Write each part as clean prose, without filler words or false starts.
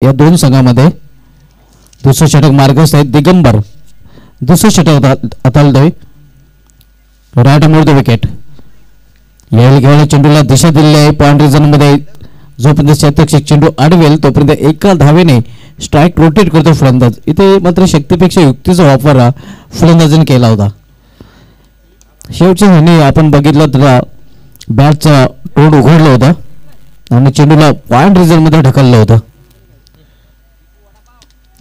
या दोन संघामध्ये दुसरं षटक मार्गस्थ आहे दिगंबर, दुसरं षटक अतलतोय राईट अमोर द विकेट. यावेळी खेळाडू चेंडूला दिशा दिलेली आहे पॉइंट रिजन मध्ये. जोपर्यंत शतक चेंडू अडवेल तोपर्यंत एका धावेने स्ट्राईक रोटेट करतो फलंदाज. इथे मात्र शक्तीपेक्षा युक्तीचा वापर फलंदाजाने केला होता. शेवटच्या ह्याने आपण बघितलं तर बॅटचा तोंड उघडलं होतं आणि चेंडूला पॉइंट रिजन मध्ये ढकललं होतं.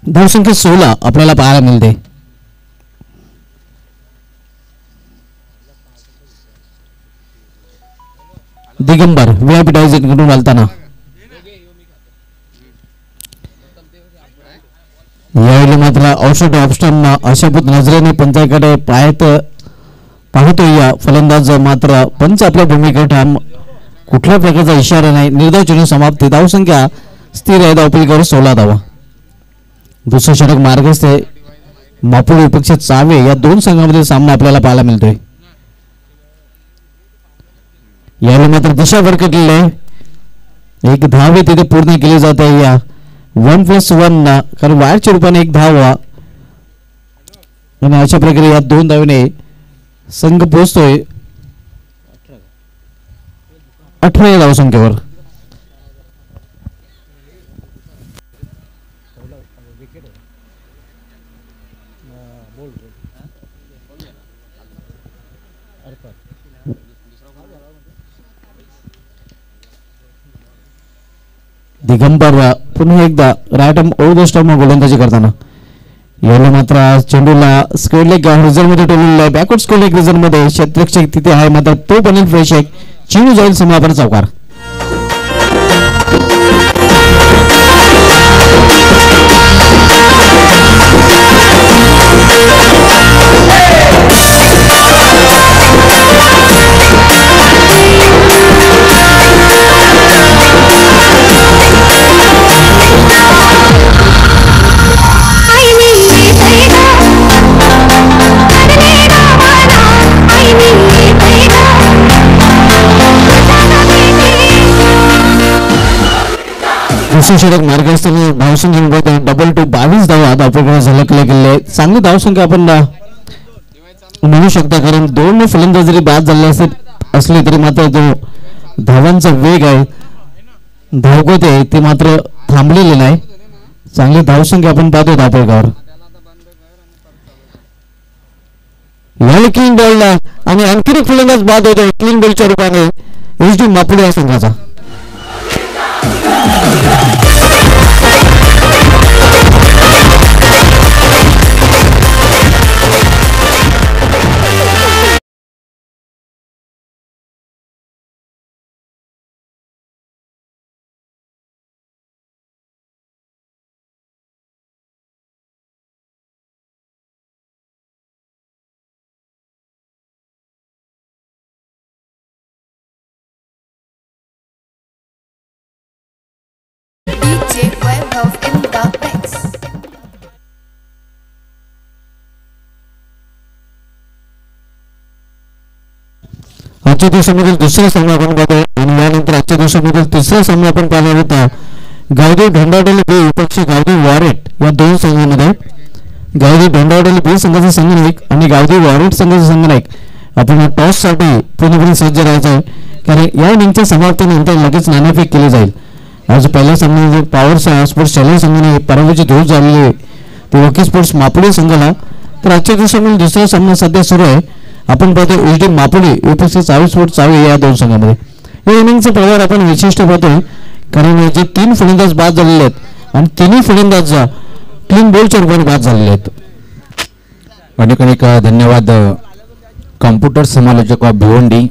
धावसंख्या 16 आपल्याला पाहायला मिळते. दिगंबर व्हीआयपी डायझेट कडून घालताना यावेळी मात्र औषध ऑप्शन अशाभूत नजरेने पंचाकडे पाहतोय. या फलंदाज मात्र पंच आपल्या भूमिकेत ठाम, कुठल्या प्रकारचा इशारा नाही. निर्धाव चेंडू समाप्ती. धावसंख्या स्थिर आहे. धावपलीकडे 16 धावा. दुसरं षटक मार्गस्थ आहे. मापुडी विपक्ष चावे या दोन संघांमध्ये सामना आपल्याला पाहायला मिळतोय. यावेळी मात्र दिशा भरकटलेली आहे. एक धाव तिथे पूर्ण केली जात आहे या 1+1 कारण वायरच्या रूपाने एक धाव आणि अशा प्रकारे या दोन धावेने संघ पोहोचतोय 18 धावसंख्येवर. दिगंबर पुन्हा एकदा right arm over the stump गोलंदाजी करताना याला मात्र चेंडूला स्क्वेअर लेग रिझर्व्ह मध्ये ठेवलेला आहे. बॅकवर्ड स्क्वेअर लेग रिझर्व्ह मध्ये क्षेत्ररक्षक तिथे आहे मात्र तो बनेल फ्रेश एक चेंडू जाईल समापन चौकार. दुसरं षटक मार्गस्थ धावसंख्या डबल टू 22 धावा धावपलीकडे झलकले गेले. चांगली धावसंख्या आपण म्हणू शकता कारण दोन फलंदाज जरी बाद झाले असले तरी मात्र जो धावांचा वेग आहे धावगत आहे ते मात्र थांबलेले नाही. चांगली धावसंख्या आपण पाहतो धावपलीकडे. यावेळी क्लीन बॉलला आणि आणखी एक फलंदाज बाद होतो क्लीन बॉलच्या रूपाने HD मापुडी या संघाचा. आजच्या दिवसामधील दुसरा सामना आपण पाहतो आणि यानंतर आजच्या दिवसामधील तिसरा सामना आपण पाहणार होता. गावदेव ढोंडावडे बी विपक्ष गावदेव वॉरेट या दोन संघांमध्ये. गावदेव ढोंडावडे बी संघाचा संघनायक आणि गावदेव वॉरेट संघाचा संघनायक आपण टॉस साठी पूर्णपणे सज्ज राहायचं आहे कारण या इनिंगच्या समाप्तीनंतर लगेच नाणेफेक केली जाईल. आज पहिल्या सामन्यामध्ये पॉवर स्पोर्ट्स चॅलेंज संघाने पराभवाची धूळ झालेली ते वकील स्पोर्ट्स मापुडी संघाला. तर आजच्या दिवसामध्ये दुसरा सामना सध्या सुरू आहे. आपण पाहतो HD मापुडी विपक्ष चावी स्पोर्ट्स चावी या दोन संघांमध्ये. या इनिंगचा प्रभाव आपण विशिष्ट पाहतोय कारण जे 3 फलंदाज बाद झालेले आहेत आणि तिन्ही फलंदाज क्लीन बॉलच्या रूपाने बाद झालेले आहेत. अनेक अनेक धन्यवाद कॉम्प्युटर समालोचक भिवंडी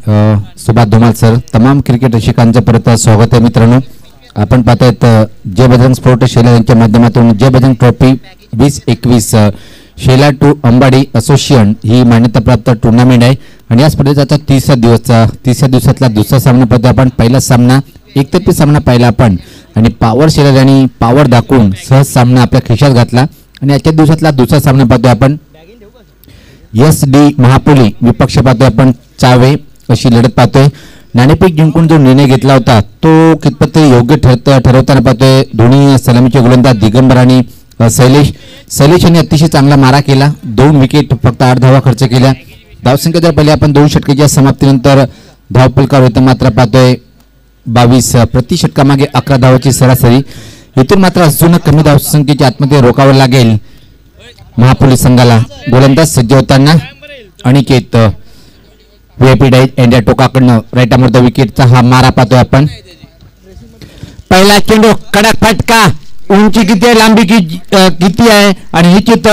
सुभाष धुमाल सर. तमाम क्रिकेट रसिकांचं परत स्वागत आहे मित्रांनो. आपण पाहतायत जय बजरंग स्पोर्ट शेला यांच्या माध्यमातून जय बजरंग ट्रॉफी 2021 शेला टू अंबाडी असोसिएशन ही मान्यताप्राप्त टुर्नामेंट आहे आणि या स्पर्धेचा तिसऱ्या दिवसातला दुसरा सामना पाहतो आपण. पहिला सामना एकतर्फी सामना पाहिला आपण आणि पॉवर शेला यांनी पॉवर दाखवून सहज सामना आपल्या खिशात घातला आणि आजच्या दिवसातला दुसरा सामना पाहतोय आपण. SD महापुली विपक्ष पाहतोय आपण चावे अशी लढत पाहतोय. नाणेफेक जिंकून जो निर्णय घेतला होता तो कितपत तरी योग्य ठरवताना पाहतोय. दोन्ही सलामीचे गोलंदाज दिगंबर आणि शैलेश यांनी अतिशय चांगला मारा केला. 2 विकेट फक्त 8 धावा खर्च केल्या. धावसंख्या जर पहिले आपण 2 षटकाच्या समाप्तीनंतर धावफलकावर होतं मात्र पाहतोय 22 प्रति षटकामागे 11 धावाची सरासरी. इथून मात्र अजून कमी धावसंख्येची आतमध्ये रोखावं लागेल महापुली संघाला. गोलंदाज सज्ज होताना अनिकेत व्हीआयपी डाईज यांच्या टोकाकडनं राईट आर्मवर विकेटचा हा मारा पाहतोय आपण. पहिला चेंडू कडक फटका. उंची किती आहे, लांबी किती आहे आणि ही चित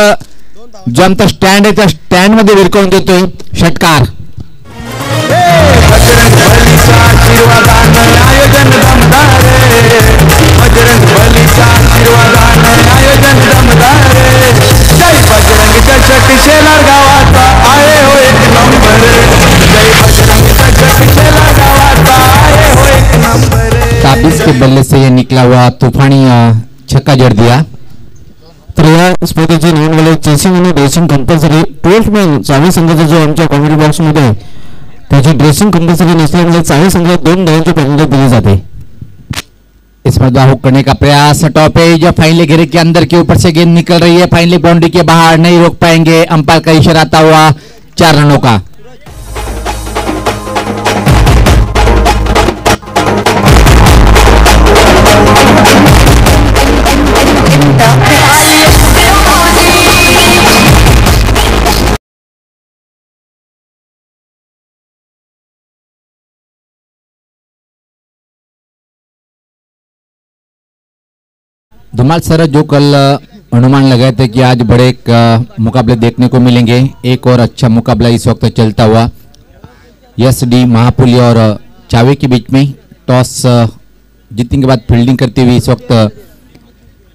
जो आमचा स्टँड आहे त्या स्टँड मध्ये विरकवून देतोय षटकार. ताबीज के बल्ले से ये निकला हुआ तूफानी छक्का जड़ दिया. तर या स्पर्धेची नोंद चेसिंग आणि ड्रेसिंग कंपल्सरी. 12th मॅन चावी संघाचा जो आमच्या कॉमेडी बॉक्स मध्ये त्याची ड्रेसिंग कंपल्सरी नसल्यामुळे चावी संघाला 2 धावांची पेनल्टी दिली जाते. इसमें दाहुक करने का प्रयास. टॉप एज फाइनली घेरे के अंदर के ऊपर से गेंद निकल रही है. फाइनली बाउंड्री के बाहर नहीं रोक पाएंगे. अंपायर का इशारा आता हुआ 4 रनों का. धुमाल सर जो कल अनुमान लगाए थे कि आज बड़े मुकाबले देखने को मिलेंगे. एक और अच्छा मुकाबला इस वक्त चलता हुआ एसडी महापुली और चावे के बीच में. टॉस जीतने के बाद फील्डिंग करते हुए इस वक्त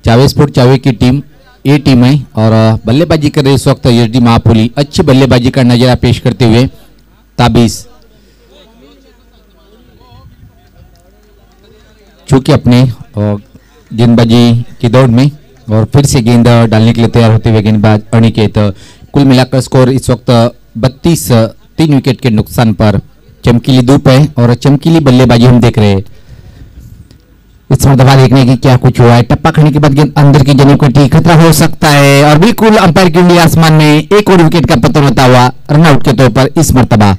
चावे स्पोर्ट चावे की टीम ए टीम है और बल्लेबाजी कर रही इस वक्त एसडी महापुली. अच्छी बल्लेबाजी का नजारा पेश करते हुए ताबीज चूंकि अपने गेंदबाजी की दौड़ में और फिर से गेंद डालने के लिए तैयार होते हुए गेंदबाज अनिकेत. कुल मिलाकर स्कोर इस वक्त 32 3 विकेट के नुकसान पर. चमकीली धूप है और चमकीली बल्लेबाजी हम देख रहे हैं. इस मरतबा देखने की क्या कुछ हुआ है. टप्पा खाने के बाद गेंद अंदर की जमीन को खतरा हो सकता है और बिल्कुल अंपायर की उंगली आसमान में. एक और विकेट का पतन होता हुआ रनआउट के तौर पर इस मरतबा.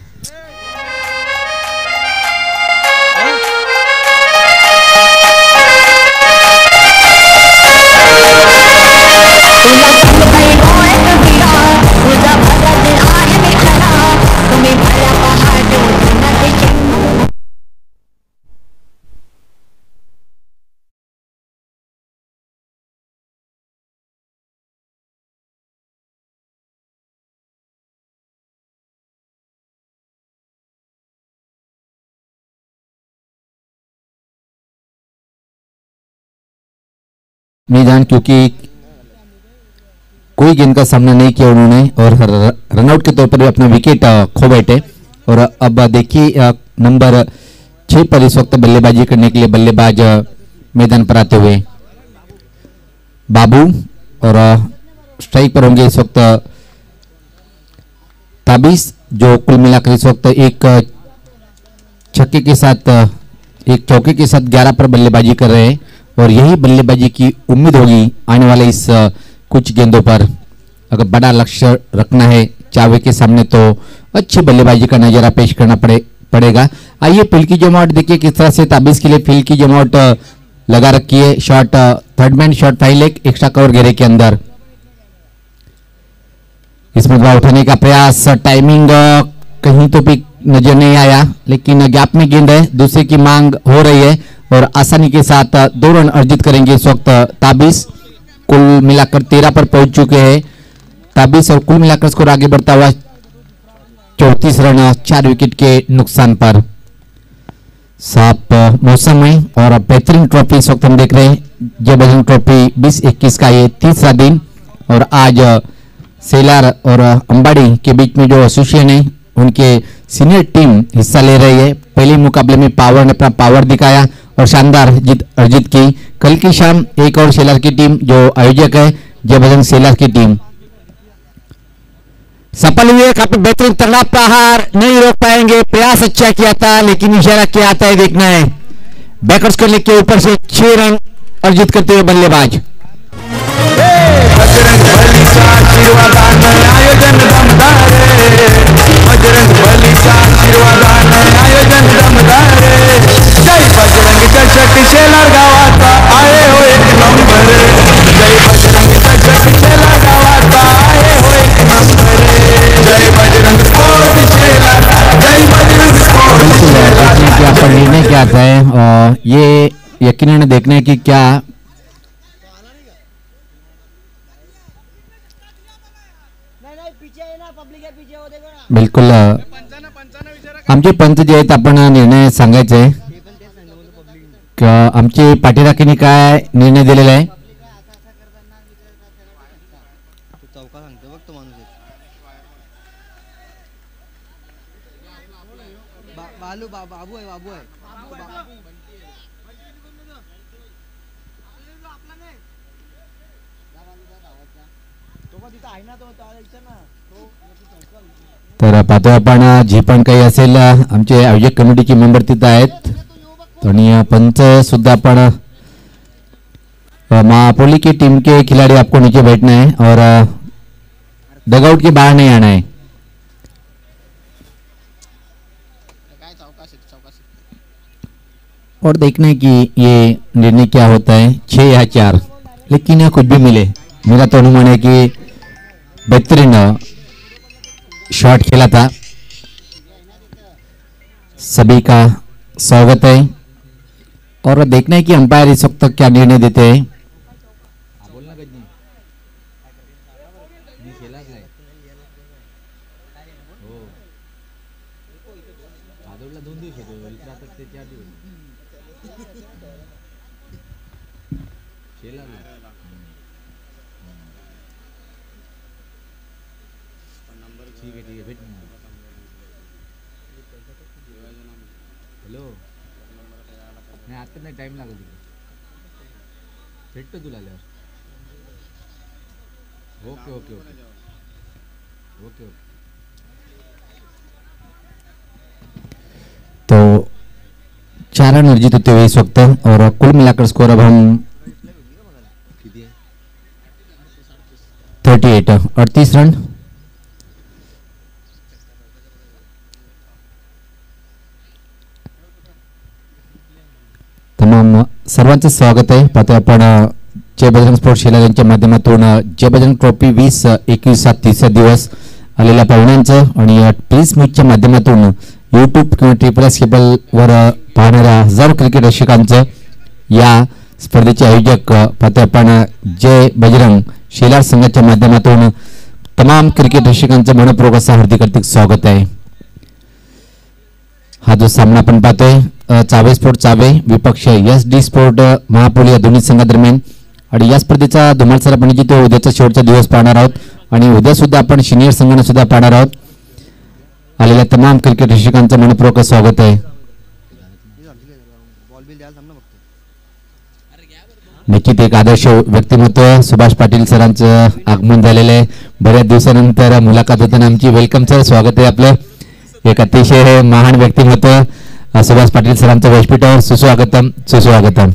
मैदान क्योंकि कोई गेंद का सामना नहीं किया उन्होंने और रनआउट के तौर पर अपना विकेट खो बैठे. और अब देखिए नंबर 6 पर इस वक्त बल्लेबाजी करने के लिए बल्लेबाज मैदान पर आते हुए बाबू और स्ट्राइक पर होंगे इस वक्त ताबीज जो कुल मिलाकर इस वक्त एक छक्के के साथ एक चौके के साथ 11 पर बल्लेबाजी कर रहे हैं और यही बल्लेबाजी की उम्मीद होगी आने वाले इस कुछ गेंदों पर. अगर बड़ा लक्ष्य रखना है चावे के सामने तो अच्छी बल्लेबाजी का नजारा पेश करना पड़ेगा. आइए फील्ड की जमावट देखिए किस तरह से ताबीज के लिए फील्ड की जमावट लगा रखी है. Shot third man shot file एक एक्स्ट्रा कवर घेरे के अंदर. इसमें उठाने का प्रयास. टाइमिंग कहीं तो भी नजर नहीं आया लेकिन गैप में गेंद है. दूसरे की मांग हो रही है और आसानी के साथ 2 रन अर्जित करेंगे इस वक्त ताबीज. कुल मिलाकर 13 पर पहुंच चुके हैं ताबीज और कुल मिलाकर स्कोर आगे बढ़ता हुआ 34 रन 4 विकेट के नुकसान पर. साफ मौसम है और बेहतरीन ट्रॉफी इस वक्त हम देख रहे हैं. जयबजरंग ट्रॉफी 2021 का ये 30वां दिन और आज सेलार और अंबाड़ी के बीच में जो एसोसिएशन है उनके सीनियर टीम हिस्सा ले रही है. पहले मुकाबले में पावर ने अपना पावर दिखाया और शानदार जीत अर्जित की. कल की शाम एक और सेलार की टीम जो आयोजक है जयबजरंग सेलार की टीम सफल हुए, काफी बेहतरीन तगड़ा प्रहार, नहीं रोक पाएंगे, प्रयास अच्छा किया था लेकिन इशारा क्या आता है देखना है। बैकवर्ड्स करने के ऊपर से 6 रन अर्जित करते हुए बल्लेबाज। बजरंग बलीचा आशीर्वादानं आयोजन दमदार बजरंग बलीचा आशीर्वादानं आयोजन दमदार जय बजरंग चषक शेलार गावाचा आहे हो एक नंबर जय बजरंग चषक शेलार गावाचा आहे हो एक नंबर जय बजरंग स्पोर्ट शेलार जय बजरंग स्पोर्ट शेलार। क्या पर निर्णय क्या आता है और ये यकीनन देखना है कि क्या बिलकुल आमचे पंच जे आहेत आपण निर्णय सांगायचे आमची पाठीराखीने काय निर्णय दिलेला आहे। बाबू आहे तर पाहतो आपण जी पण काही असेल आमचे आयोजक कमिटीचे मेंबर तिथं आहेत आणि पंच सुद्धा आपण महापोली की टीम के खिलाड़ी आपको नीचे बैठना है और डगआउट के बाहर नहीं आना है। और देखना है कि ये निर्णय क्या होता है 6 या 4, लेकिन यह कुछ भी मिले मेरा तो अनुमान है कि बेहतरीन शॉट खेला था। सभी का स्वागत है और देखना है कि अंपायर इस वक्त तक क्या निर्णय देते हैं। हॅलो नाही आता नाही टाइम लागेल भेटतो तुला आल्यावर। Okay okay okay okay okay. तो 4 रन अर्जित होते हुए इस वक्त और कुल मिलाकर स्कोर अब हम 38 रन। तमाम सर्वांचं स्वागत आहे। पाहतो आपण जय बजरंग स्पोर्ट्स शेलार यांच्या माध्यमातून जय बजरंग ट्रॉफी 2021 तिसरा दिवस आलेल्या पाहुण्यांचं आणि प्लीज मीटच्या माध्यमातून यूट्यूब किंवा ट्रिपल केबल वर पाहणाऱ्या हजारो क्रिकेट रसिकांचं या स्पर्धेचे आयोजक पाहतो आपण जय बजरंग शेलार संघाच्या माध्यमातून तमाम क्रिकेट रसिकांचं मनपूर्वक असं हार्दिक स्वागत आहे। हा जो सामना आपण पाहतोय चावे स्पोर्ट चावे विपक्ष SD स्पोर्ट महापोली या दोन्ही संघादरम्यान आणि या स्पर्धेचा धुमाळ सर आपण जिथे उद्याचा शेवटचा दिवस पाहणार आहोत आणि उद्या सुद्धा आपण सिनियर संघांना सुद्धा पाहणार आहोत। आलेल्या तमाम क्रिकेट रसिकांचं मनपूर्वक स्वागत आहे। निश्चित एक आदर्श व्यक्तिमत्व सुभाष पाटील सरांचं आगमन झालेलं आहे। बऱ्याच दिवसानंतर मुलाखत होताना आमची वेलकम सर, स्वागत आहे आपलं। एक अतिशय महान व्यक्तिमत्व सुभाष पाटील सरांचं व्यासपीठावर सुस्वागतम सुस्वागतम।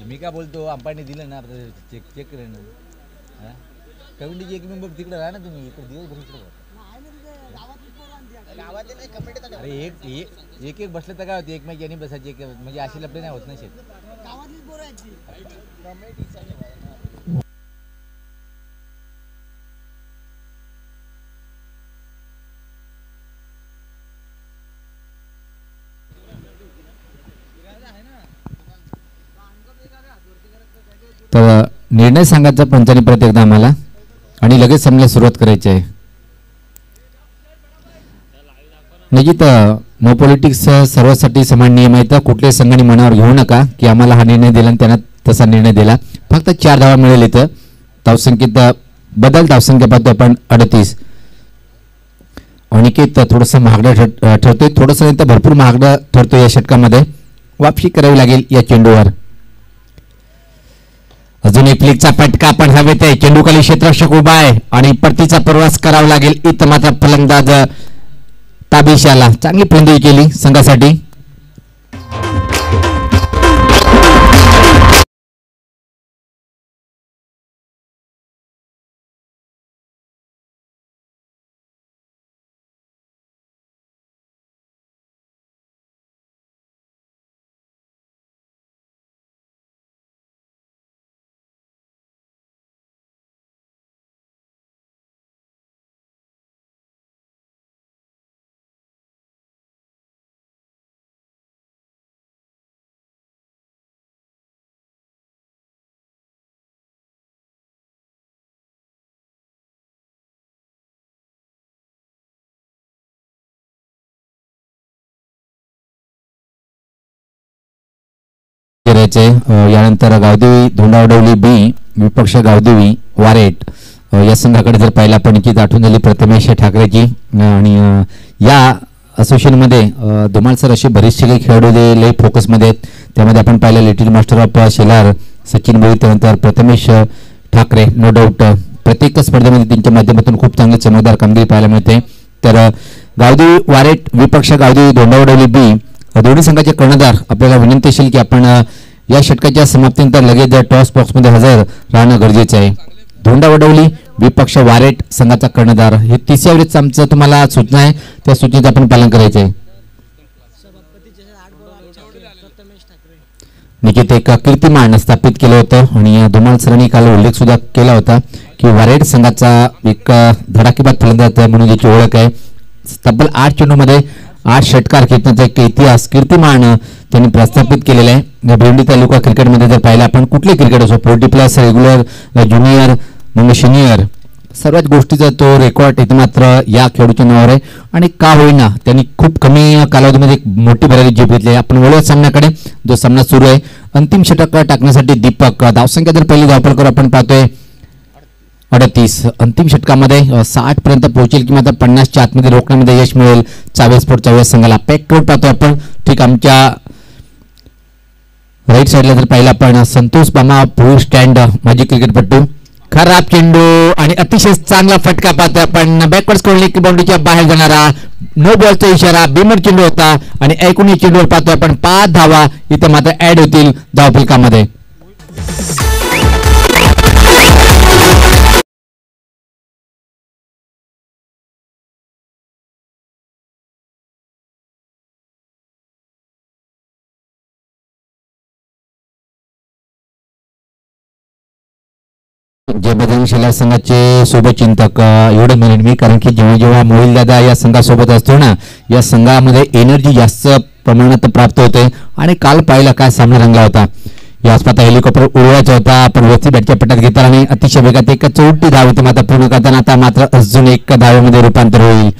मी काय बोलतो अंपायरने दिलं ना चेक चेक करे ना कमिटीचे एक मेंबर तिकडे राहा ना तुम्ही इकडे दिवसभर इकडे अरे एक एक बसले तर काय होते एक मॅच यांनी बसायची एक म्हणजे अशी लपडे नाही होत ना शेत। तर निर्णय सांगायचा पंचांनी परत एकदा आम्हाला आणि लगेच सामन्याला सुरुवात करायची आहे। निश्चित नो पॉलिटिक्स सर्वांसाठी समान नियम आहेत। कुठल्याही संघाने मनावर घेऊ नका की आम्हाला हा निर्णय दिला आणि त्यांना तसा निर्णय दिला। फक्त 4 धावा मिळेल इथं। धावसंख्येत बदल धावसंख्या पाहतो आपण 38 अनिकेत थोडंसं महागडं ठरतोय, थोडंसं नाही तर भरपूर महागडं ठरतोय या षटकामध्ये. वापसी करावी लागेल या चेंडूवर. अजून एक फ्लिकचा फटका पण हवेत आहे. चेंडूखाली क्षेत्ररक्षक उभा आहे आणि परतीचा प्रवास करावा लागेल. इथं मात्र फलंदाज ताबेशी आला. चांगली फलंदाजी केली संघासाठी. यानंतर गावदेवी धोंडावडवली बी विपक्ष गावदेवी वारेट या संघाकडे जर पाहिला आपण की आठवण झाली प्रथमेश ठाकरेची. आणि या असोसिएशनमध्ये धुमाळ सर असे बरेचसे काही खेळाडू लई फोकसमध्ये आहेत. त्यामध्ये आपण पाहिलं little master of Shelar Sachin Bhoi, त्यानंतर प्रथमेश ठाकरे. नो डाऊट प्रत्येक स्पर्धेमध्ये त्यांच्या माध्यमातून खूप चांगली चमकदार कामगिरी पाहायला मिळते. तर गावदेवी वारेट विपक्ष गावदेवी धोंडावडवली बी दोन्ही संघाचे कर्णधार आपल्याला विनंती असेल की आपण या षटकाच्या समाप्तीनंतर लगेच टॉस बॉक्समध्ये हजर राहणं गरजेचं आहे. धोंडावडवली विपक्ष वारेट संघाचा कर्णधार हे 30 एव्हरेजचं आमचं तुम्हाला सूचना आहे, त्या सूचनेचं आपण पालन करायचं आहे. निश्चित एक कीर्तिमान स्थापित केलं होतं आणि धुमाळ सरांनी काल उल्लेख सुद्धा केला होता की वारेट संघाचा एक धडाकेबाज फलंदाज म्हणून याची ओळख आहे. तब्बल 8 चेंडूमध्ये 8 षटकार खेचण्याचा एक इतिहास कीर्तिमान त्यांनी प्रस्थापित केलेला आहे. भिवंडी तालुका क्रिकेटमध्ये जर पाहिलं आपण कुठले क्रिकेट असो 40+ रेग्युलर ज्युनियर मग सिनियर सर्वच गोष्टीचा तो रेकॉर्ड इथे मात्र या खेळाडूच्या नावावर आहे. आणि का होईना त्यांनी खूप कमी कालावधीमध्ये एक मोठी भरारी जीत घेतली. आपण वळूया सामन्याकडे. जो सामना सुरू आहे अंतिम षटक टाकण्यासाठी दीपक. धावसंख्या जर पहिली धावफलकावर आपण पाहतोय 38. अंतिम षटकामध्ये 60 पर्यंत पोहोचेल किंवा 50च्या आतमध्ये रोखण्यामध्ये यश मिळेल चावे स्पोर्ट चावे संघाला. पॅक रोड पाहतोय आपण. ठीक आमच्या राईट साईडला जर पाहिलं आपण संतोष बामा भूर स्टँड माजी क्रिकेटपटू. खराब चेंडू आणि अतिशय चांगला फटका पाहतोय आपण. बॅकवर्ड स्कोरली की बाउंड्रीच्या बाहेर जाणारा नो बॉलचा इशारा बीमर चेंडू होता आणि ऐकून या चेंडूवर पाहतोय आपण 5 धावा इथे मात्र ऍड होतील धावफलकामध्ये. जय बजरंग शेलार संघाचे शुभचिंतक एवढं म्हणेन मी, कारण की जेव्हा जेव्हा मोहिल दादा या संघासोबत असतो ना या संघामध्ये एनर्जी जास्त प्रमाणात प्राप्त होते. आणि काल पाहिला काय सामना रंगला होता. या स्पर्धा हेलिकॉप्टर उडवायचा होता पण वरती बॅटच्या पट्ट्यात घेताना आणि अतिशय वेगात एक 34 धाव होती मात्र पूर्ण करताना आता मात्र अजून एक धावेमध्ये रूपांतर होईल.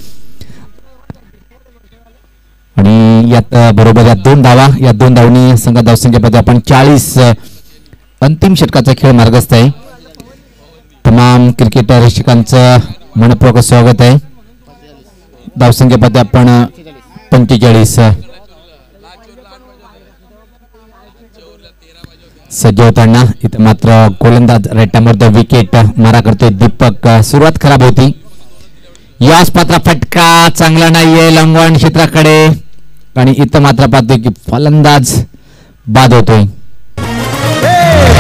आणि यात बरोबर या 2 धावा या 2 धावनी संघ धावसंख्या पाहतो आपण 40. अंतिम षटकाचा खेळ मार्गस्थ आहे. तमाम क्रिकेट रसिकांचं मनपूर्वक स्वागत आहे. धावसंख्या पाहतो आपण 45. सज्ज होताना इथं मात्र गोलंदाज रेटामध्ये विकेट मारा करतोय दीपक. सुरुवात खराब होती. याच पात्र फटका चांगला नाहीये लंगवण क्षेत्राकडे आणि इथं मात्र पाहतोय की फलंदाज बाद होतोय.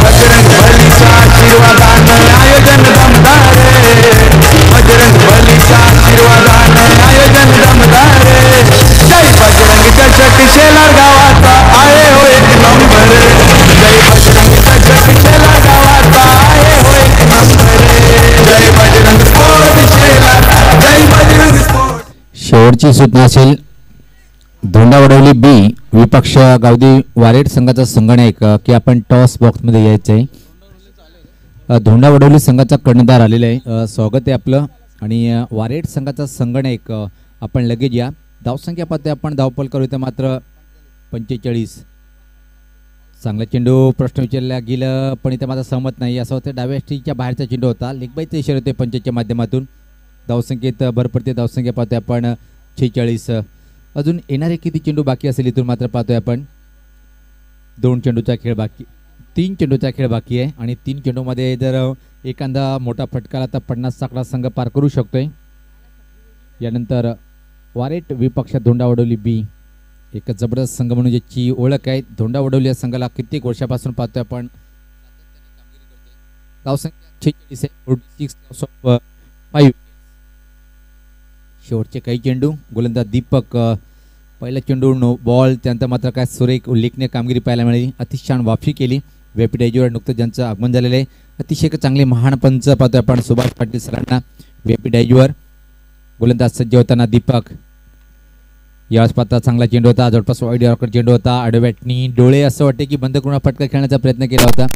बजरंग बलीचा आशीर्वादानं आयोजन दमदार रे. बजरंग बलीचा आशीर्वादानं आयोजन दमदार रे. जय बजरंग चषक शेलार गावाचा आहे हो एक नंबर. जय बजरंग चषक शेलार गावाचा आहे हो एक नंबर. जय बजरंग स्पोर्ट शेलार. जय बजरंग स्पोर्ट. शेवटची सूचना असेल धोंडावडवली बी विपक्ष गावदेवी वारेट संघाचा संगणक की आपण टॉस बॉक्समध्ये यायचं आहे. धोंडावडवली संघाचा कर्णधार आलेला आहे. स्वागत आहे आपलं. आणि वारेट संघाचा संगणक आपण लगेच या. धावसंख्या पाहतोय आपण धावफल करू इथं मात्र 45. चांगला चेंडू प्रश्न विचारला गेलं पण इथं माझा सहमत नाही असं होतं. डाव्या स्टीच्या बाहेरचा चेंडू होता. लेगबाईचा इशारा होते पंचाच्या माध्यमातून. धावसंख्येत भर पडते. धावसंख्या पाहतोय आपण 46. अजून येणारे किती चेंडू बाकी असेल इथून मात्र पाहतोय आपण 2 चेंडूचा खेळ बाकी, 3 चेंडूचा खेळ बाकी आहे आणि 3 चेंडूमध्ये जर एखादा मोठा फटका आला तर 50 आकडा संघ पार करू शकतोय. यानंतर वारेट विपक्षात धोंडा वडवली बी, एक जबरदस्त संघ म्हणून ज्याची ओळख आहे. धोंडा वडवली या संघाला कित्येक वर्षापासून पाहतोय आपण. धावसंख्या 46 आहे, 46 loss of 5. शेवटचे काही चेंडू गोलंदाज दीपक, पहिला चेंडू नो बॉल, त्यानंतर मात्र काय सुरेख उल्लेखनीय कामगिरी पाहायला मिळाली. अतिशय छान वाफी केली. व्यापीडायजीवर नुकतंच ज्यांचं आगमन झालेलं आहे, अतिशय चांगले महान पंच पाहतोय आपण सुभाष पाटील सरांना. व्यापीडायजीवर गोलंदाज सज्ज होताना दीपक, यावेळेस पाहता चांगला चेंडू होता, जवळपास वाईड यॉर्कर चेंडू होता. आडव्याटनी डोळे असं वाटते की बंद करून फटका खेळण्याचा प्रयत्न केला होता.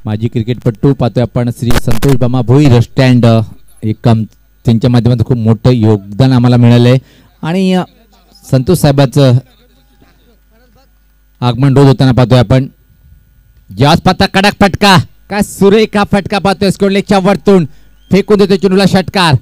माजी क्रिकेटपटू पाहतोय आपण श्री संतोष बामा भोईर स्टँड, एक त्यांच्या माध्यमातून खूप मोठं योगदान आम्हाला मिळालं आहे आणि संतोष साहेबांचं आगमन रोज होताना पाहतोय आपण. ज्यास पाहता कडक फटका, काय सुरेख हा फटका पाहतोय स्कोरलेगच्या वरतून फेकून देतो चेंडूला षटकार.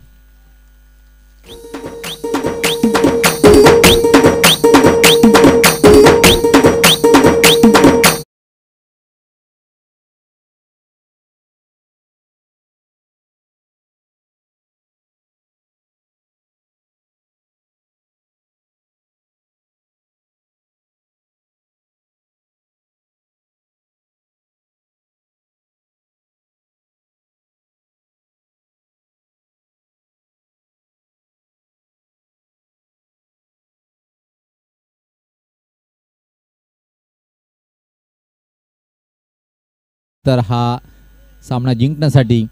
तर हा सामना जिंकण्यासाठी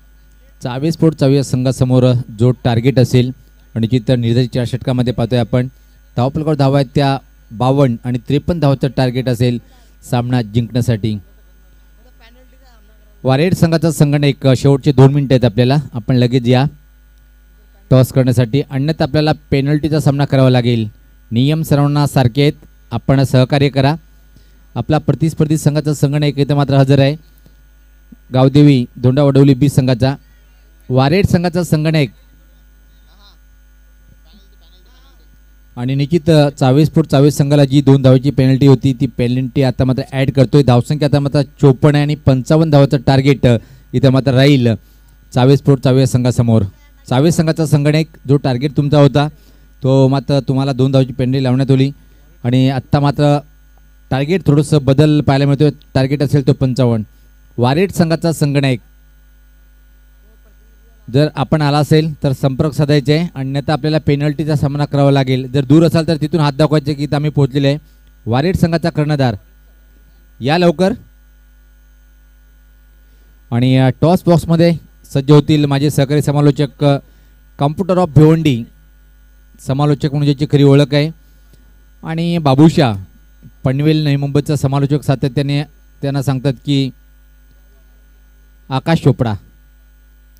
24 संघासमोर जो टार्गेट असेल आणि जिथं निर्धारित 4 षटकामध्ये पाहतोय आपण धावपलकावर धावा आहेत त्या 52 आणि 53 धावाचं टार्गेट असेल सामना जिंकण्यासाठी. वारेड संघाचा संघटक शेवटचे 2 मिनिटं आहेत आपल्याला, आपण लगेच या टॉस करण्यासाठी, अन्यथा आपल्याला पेनल्टीचा सामना करावा लागेल. नियम सर्वांना सारखे आहेत, आपण सहकार्य करा. आपला प्रतिस्पर्धी संघाचा संघटक इथं मात्र हजर आहे, गावदेवी धोंडा वडवली बी संघाचा. वारेड संघाचा संघटक आणि निश्चित 24 संघाला जी 2 धावाची पेनल्टी होती ती पेनल्टी आता मात्र ॲड करतोय. धावसंख्या आता मात्र 54 आहे आणि 55 धावाचं टार्गेट इथं मात्र राहील 24 संघासमोर. 24 संघाचा संघटक जो टार्गेट तुमचा होता तो मात्र तुम्हाला 2 धावाची पेनल्टी लावण्यात आली आणि आत्ता मात्र टार्गेट थोडंसं बदल पाहायला मिळतोय. टार्गेट असेल तो 55. वारेड संघाचा संघटक जर आपण आला असेल तर संपर्क साधायचे आहे, अन्यथा आपल्याला पेनल्टीचा सामना करावा लागेल. जर दूर असाल तर तिथून हात दाखवायचे की आम्ही पोहोचलेले आहे. वारेड संघाचा कर्णधार या लवकर आणि टॉस बॉक्समध्ये सज्ज होतील माझे सहकारी समालोचक कॉम्प्युटर ऑफ भिवंडी, समालोचक म्हणून ज्याची खरी ओळख आहे, आणि बाबूशा पनवेल नवी मुंबईचा समालोचक सातत्याने त्यांना सांगतात की आकाश चोपडा.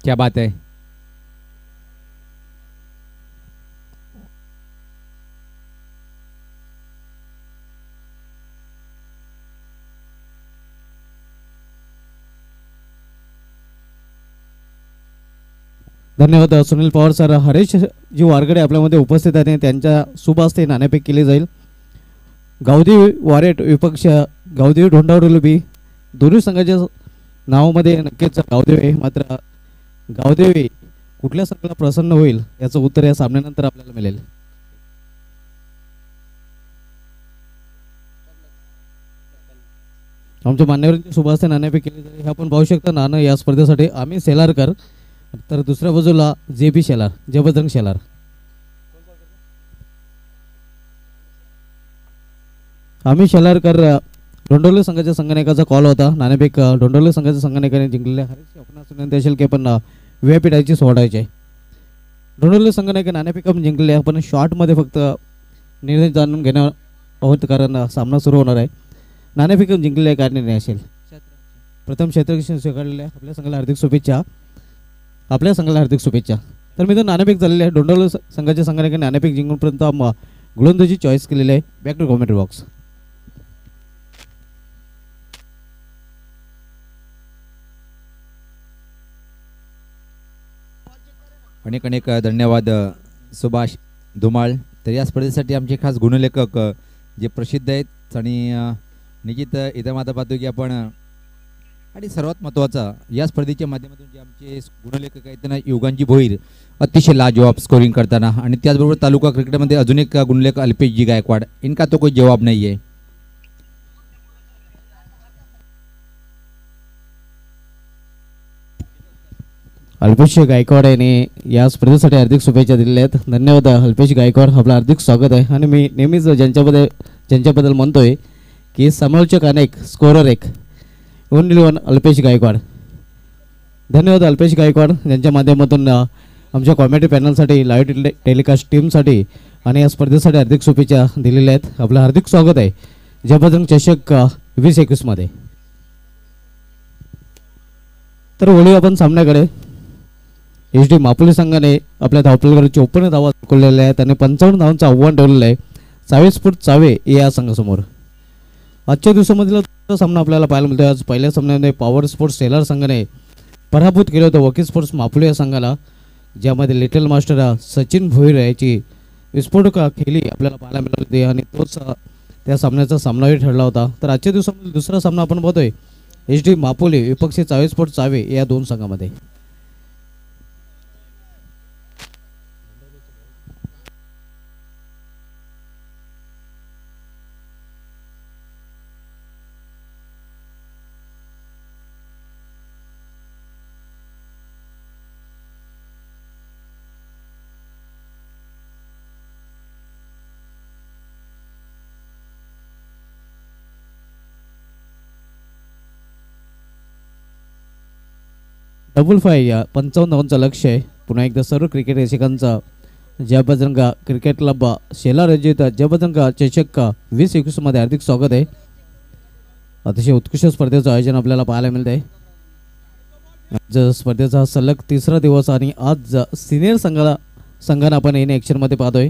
क्या बात आहे. धन्यवाद सुनील पवार सर. हरेश जी वारगडे आपल्यामध्ये उपस्थित आहे त्यांच्या शुभ हस्ते नाणेफेक केली जाईल. गावदेवी वारेट विपक्ष गावदेवी धोंडावडोली बी, दोन्ही संघाच्या नावामध्ये नक्कीच गावदेवी आहे, मात्र गावदेवी कुठल्या संघाला प्रसन्न होईल याचं उत्तर या सामन्यानंतर आपल्याला मिळेल. आमच्या मान्यवरांच्या शुभ हस्ते नाणेफेक केली जाईल. हे आपण पाहू शकता. नाणं या स्पर्धेसाठी आम्ही शेलारकर, तर दुसऱ्या बाजूला JB शेलार, जयबजरंग शेलार. आम्ही शेलारकर डोंडोली संघाच्या संघटकाचा कॉल होता. नाणेफेक डोंडोली संघाच्या संघटकाने जिंकलेले. हरीश आपणास विनंती असेल की आपण व्यापीडायची सोडायचे. डोंडोली संघटक नाणेफेक आपण जिंकलेले. आपण शॉर्टमध्ये फक्त निर्णय जाणून घेणार आहोत कारण सामना सुरू होणार आहे. नाणेफेक जिंकलेले काय निर्णय असेल. प्रथम क्षेत्ररक्षण स्वीकारलेले आहे. आपल्या संघाला हार्दिक शुभेच्छा. आपल्या संघाला हार्दिक शुभेच्छा. तर मी तर नाणेफेक झालेले आहे. डोंडोली संघाच्या संघटकाने नाणेफेक जिंकूनपर्यंत गोलंदाजी चॉईस केलेली आहे. Back to commentary box. तर हा सामना जिंकण्यासाठी 24 संघासमोर जो टार्गेट असेल अनेक अनेक धन्यवाद सुभाष धुमाळ. तर या स्पर्धेसाठी आमचे खास गुणलेखक जे प्रसिद्ध आहेत आणि निश्चित इथं मात्र पाहतो की आपण आणि सर्वात महत्त्वाचा या स्पर्धेच्या माध्यमातून जे आमचे गुणलेखक आहेत त्यांना युगांची भोईर अतिशय लाजवाब स्कोरिंग करताना आणि त्याचबरोबर तालुका क्रिकेटमध्ये अजून एक गुणलेखक अल्पेशजी गायकवाड. इनका तो कोई जवाब नाही आहे. अल्पेश गायकवाड यांनी या स्पर्धेसाठी हार्दिक शुभेच्छा दिलेल्या आहेत. धन्यवाद अल्पेश गायकवाड, आपलं हार्दिक स्वागत आहे. आणि मी नेहमीच ज्यांच्याबद्दल म्हणतोय की समालोचक अनेक स्कोरर एक, ओनली वन अल्पेश गायकवाड. धन्यवाद अल्पेश गायकवाड यांच्या माध्यमातून आमच्या कॉमेडी पॅनलसाठी लाईव्ह टेलिकास्ट टीमसाठी आणि या स्पर्धेसाठी हार्दिक शुभेच्छा दिलेल्या आहेत. आपलं हार्दिक स्वागत आहे जयबजरंग चषक 2021मध्ये. तर वळू आपण सामन्याकडे. HD मापुली संघाने आपल्या धावपलवर 54 धावा ठोकलेल्या आहेत आणि 55 धावांचं आव्हान ठेवलेलं आहे चावेस फूट चावे या संघासमोर. आजच्या दिवसामधील सामना आपल्याला पाहायला मिळतो. आज पहिल्या सामन्यामध्ये पॉवर स्पोर्ट्स सेलर संघाने पराभूत केलं होतं वकील स्पोर्ट्स मापुली या संघाला, ज्यामध्ये लिटल मास्टर सचिन भोईर याची विस्फोटक खेळी आपल्याला पाहायला मिळाली होती आणि तोच त्या सामन्याचा सामनाही ठरला होता. तर आजच्या दिवसामध्ये दुसरा सामना आपण बघतोय HD मापोली विपक्षी चावे स्पोर्ट चावे या दोन संघामध्ये. डबल 5 या 55 धावांचं लक्ष आहे. पुन्हा एकदा सर्व क्रिकेट रसिकांचा जयबजरंग क्रिकेट क्लब शेलार रंजित जयबजरंग चषक 2021मध्ये हार्दिक स्वागत आहे. अतिशय उत्कृष्ट स्पर्धेचं आयोजन आपल्याला पाहायला मिळत आहे. आज स्पर्धेचा सलग तिसरा दिवस आणि आज सिनियर संघानं आपण येणे ॲक्शनमध्ये पाहतोय.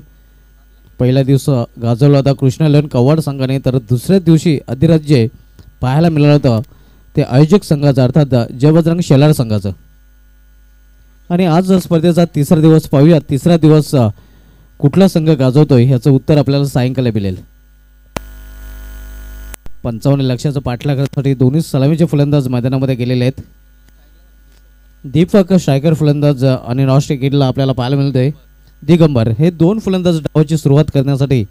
पहिल्या दिवस गाजवला होता कृष्णा लेन कव्वाड संघाने, तर दुसऱ्या दिवशी अधिराज्य पाहायला मिळालं होतं ते आयोजक संघाचं अर्थात जयबजरंग शेलार संघाचं. आणि आज स्पर्धेचा तिसरा दिवस पाहूया. तिसरा दिवस कुठला संघ गाजवतोय ह्याचं उत्तर आपल्याला सायंकाळी मिळेल. 55 लक्षाचं पाठलाग करण्यासाठी दोन्ही सलामीचे फलंदाज मैदानामध्ये गेलेले आहेत. दीपक स्ट्रायकर फलंदाज आणि नॉस्ट विकेटला आपल्याला पाहायला मिळतोय दिगंबर. हे दोन फलंदाज डावाची सुरुवात करण्यासाठी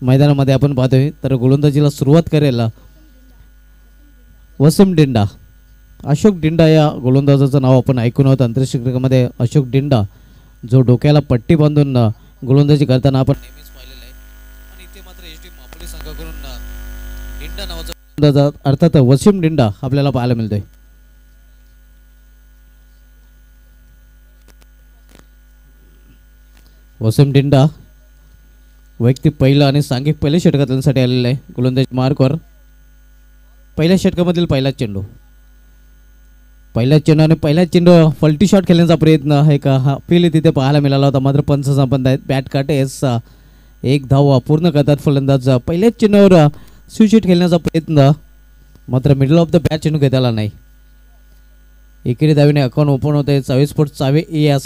मैदानामध्ये आपण पाहतोय. तर गोलंदाजीला सुरुवात करेल वसीम डिंडा. अशोक डिंडा या गोलंदाजाचं नाव आपण ऐकून आहोत आंतरराष्ट्रीय क्रिकेटमध्ये. अशोक डिंडा जो डोक्याला पट्टी बांधून गोलंदाजी करताना आपण नेहमीच पाहिलेलं आहे. आणि इथे मात्र HD मापोली संघाकडून डिंडा नावाचा गोलंदाज अर्थात वसीम डिंडा आपल्याला पाहायला मिळतोय. वसीम डिंडा वैयक्तिक पहिलं आणि सांघिक पहिल्या षटकांसाठी आलेलं आहे. गोलंदाजी मार्कवर पहिल्या षटकामधील पहिला चेंडू आणि पहिला चेंडू फलटी शॉट खेळण्याचा प्रयत्न आहे का हा पहिले तिथे पाहायला मिळाला होता. मात्र पंच संबंध आहेत. बॅट काटेस एक धाव अपूर्ण करतात फलंदाज. पहिल्याच चेंडूवर स्विच हिट खेळण्याचा प्रयत्न, मात्र मिडल ऑफ द बॅट चेंडू घेता आला नाही. एकेरी धावीने अकाउंट ओपन होते 24 फूट चावे या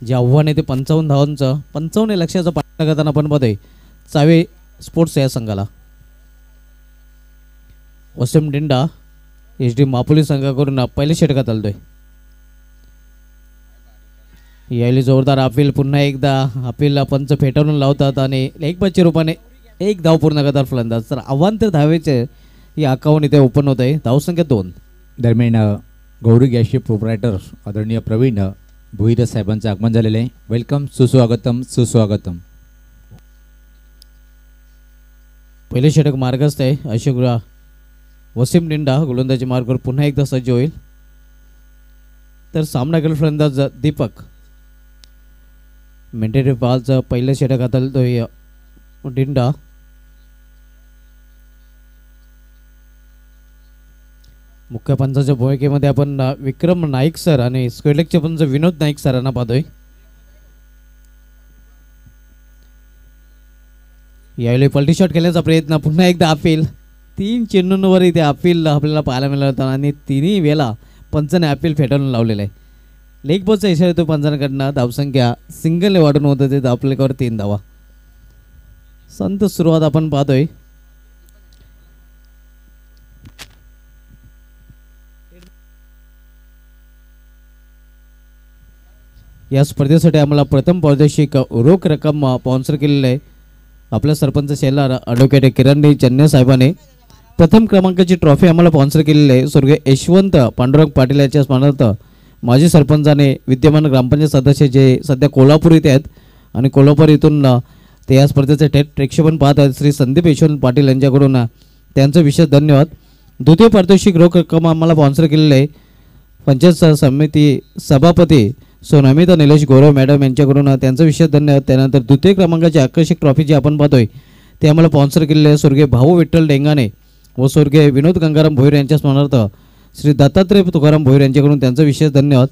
जे आव्हान आहे ते 55 धावांचं 55 लक्षाचं पाठलाग करताना आपण बघतोय चावे स्पोर्ट्स या संघाला. वसीम डिंडा HD मापोली संघाकडून पहिल्या षटकात आलतोय. यायली जोरदार अपील. पुन्हा एकदा अपीलला पंच फेटाळून लावतात आणि एक बच्चे रूपाने एक धाव पूर्ण करतात फलंदाज. तर अवांतर धावेचे ही अकाउंट इथे ओपन होत आहे. धावसंख्या 2. दरम्यान गौरी गॅसचे प्रोप्रायटर आदरणीय प्रवीण भोईर साहेबांचं आगमन झालेलं आहे. वेलकम, सुस्वागतम सुस्वागतम. पहिले षटक मार्गस्थ आहे. अशोक वसीम डिंडा गोलंदाजी मार्गावर पुन्हा एकदा सज्ज होईल. तर सामना केला फलंदाज दीपक. मेंटेटिव्ह बॉलचं पहिलं षटक हाताळतोय डिंडा. मुख्य पंचाच्या भूमिकेमध्ये आपण विक्रम नाईक सर आणि स्क्वेलेकचे पंच विनोद नाईक सरांना पाहतोय. यावेळी पलटी शॉट खेळण्याचा प्रयत्न. पुन्हा एकदा अपील. 3 चेंडूंवर इथे अपील आपल्याला पाहायला मिळालं होतं आणि तिन्ही वेळेला पंचाने अपील फेटाळून लावलेलं आहे. लेग बॉलचा इशारा येतो पंचांकडनं. धावसंख्या सिंगलने वाढून होतं ते धावफलकावर 3 धावा. संत सुरुवात आपण पाहतोय. या स्पर्धेसाठी आम्हाला प्रथम पारितोषिक रोख रक्कम स्पॉन्सर केलेलं आहे आपल्या सरपंच शेलार ॲडव्होकेट किरण चन्ने साहेबांनी. प्रथम क्रमांकाची ट्रॉफी आम्हाला स्पॉन्सर केलेली आहे स्वर्गीय यशवंत पांडुरंग पाटील यांच्या स्मरणार्थ माजी सरपंचाने विद्यमान ग्रामपंचायत सदस्य जे सध्या कोल्हापूर इथे आहेत आणि कोल्हापूर इथून ते या स्पर्धेचे थेट प्रेक्षेपण पाहत आहेत श्री संदीप यशवंत पाटील यांच्याकडून त्यांचं विशेष धन्यवाद. द्वितीय पारितोषिक रोख रक्कम आम्हाला स्पॉन्सर केलेलं आहे पंचायत समिती सभापती नमिता निलेश गौरव मॅडम यांच्याकडून त्यांचं विशेष धन्यवाद. त्यानंतर द्वितीय क्रमांकाची आकर्षक ट्रॉफी जी आपण पाहतोय ते आम्हाला स्पॉन्सर केलेले आहे स्वर्गीय भाऊ विठ्ठल डेंगाणे व स्वर्गीय विनोद गंगाराम भोईर यांच्या स्मरणार्थ श्री दत्तात्रय तुकाराम भोईर यांच्याकडून त्यांचं विशेष धन्यवाद.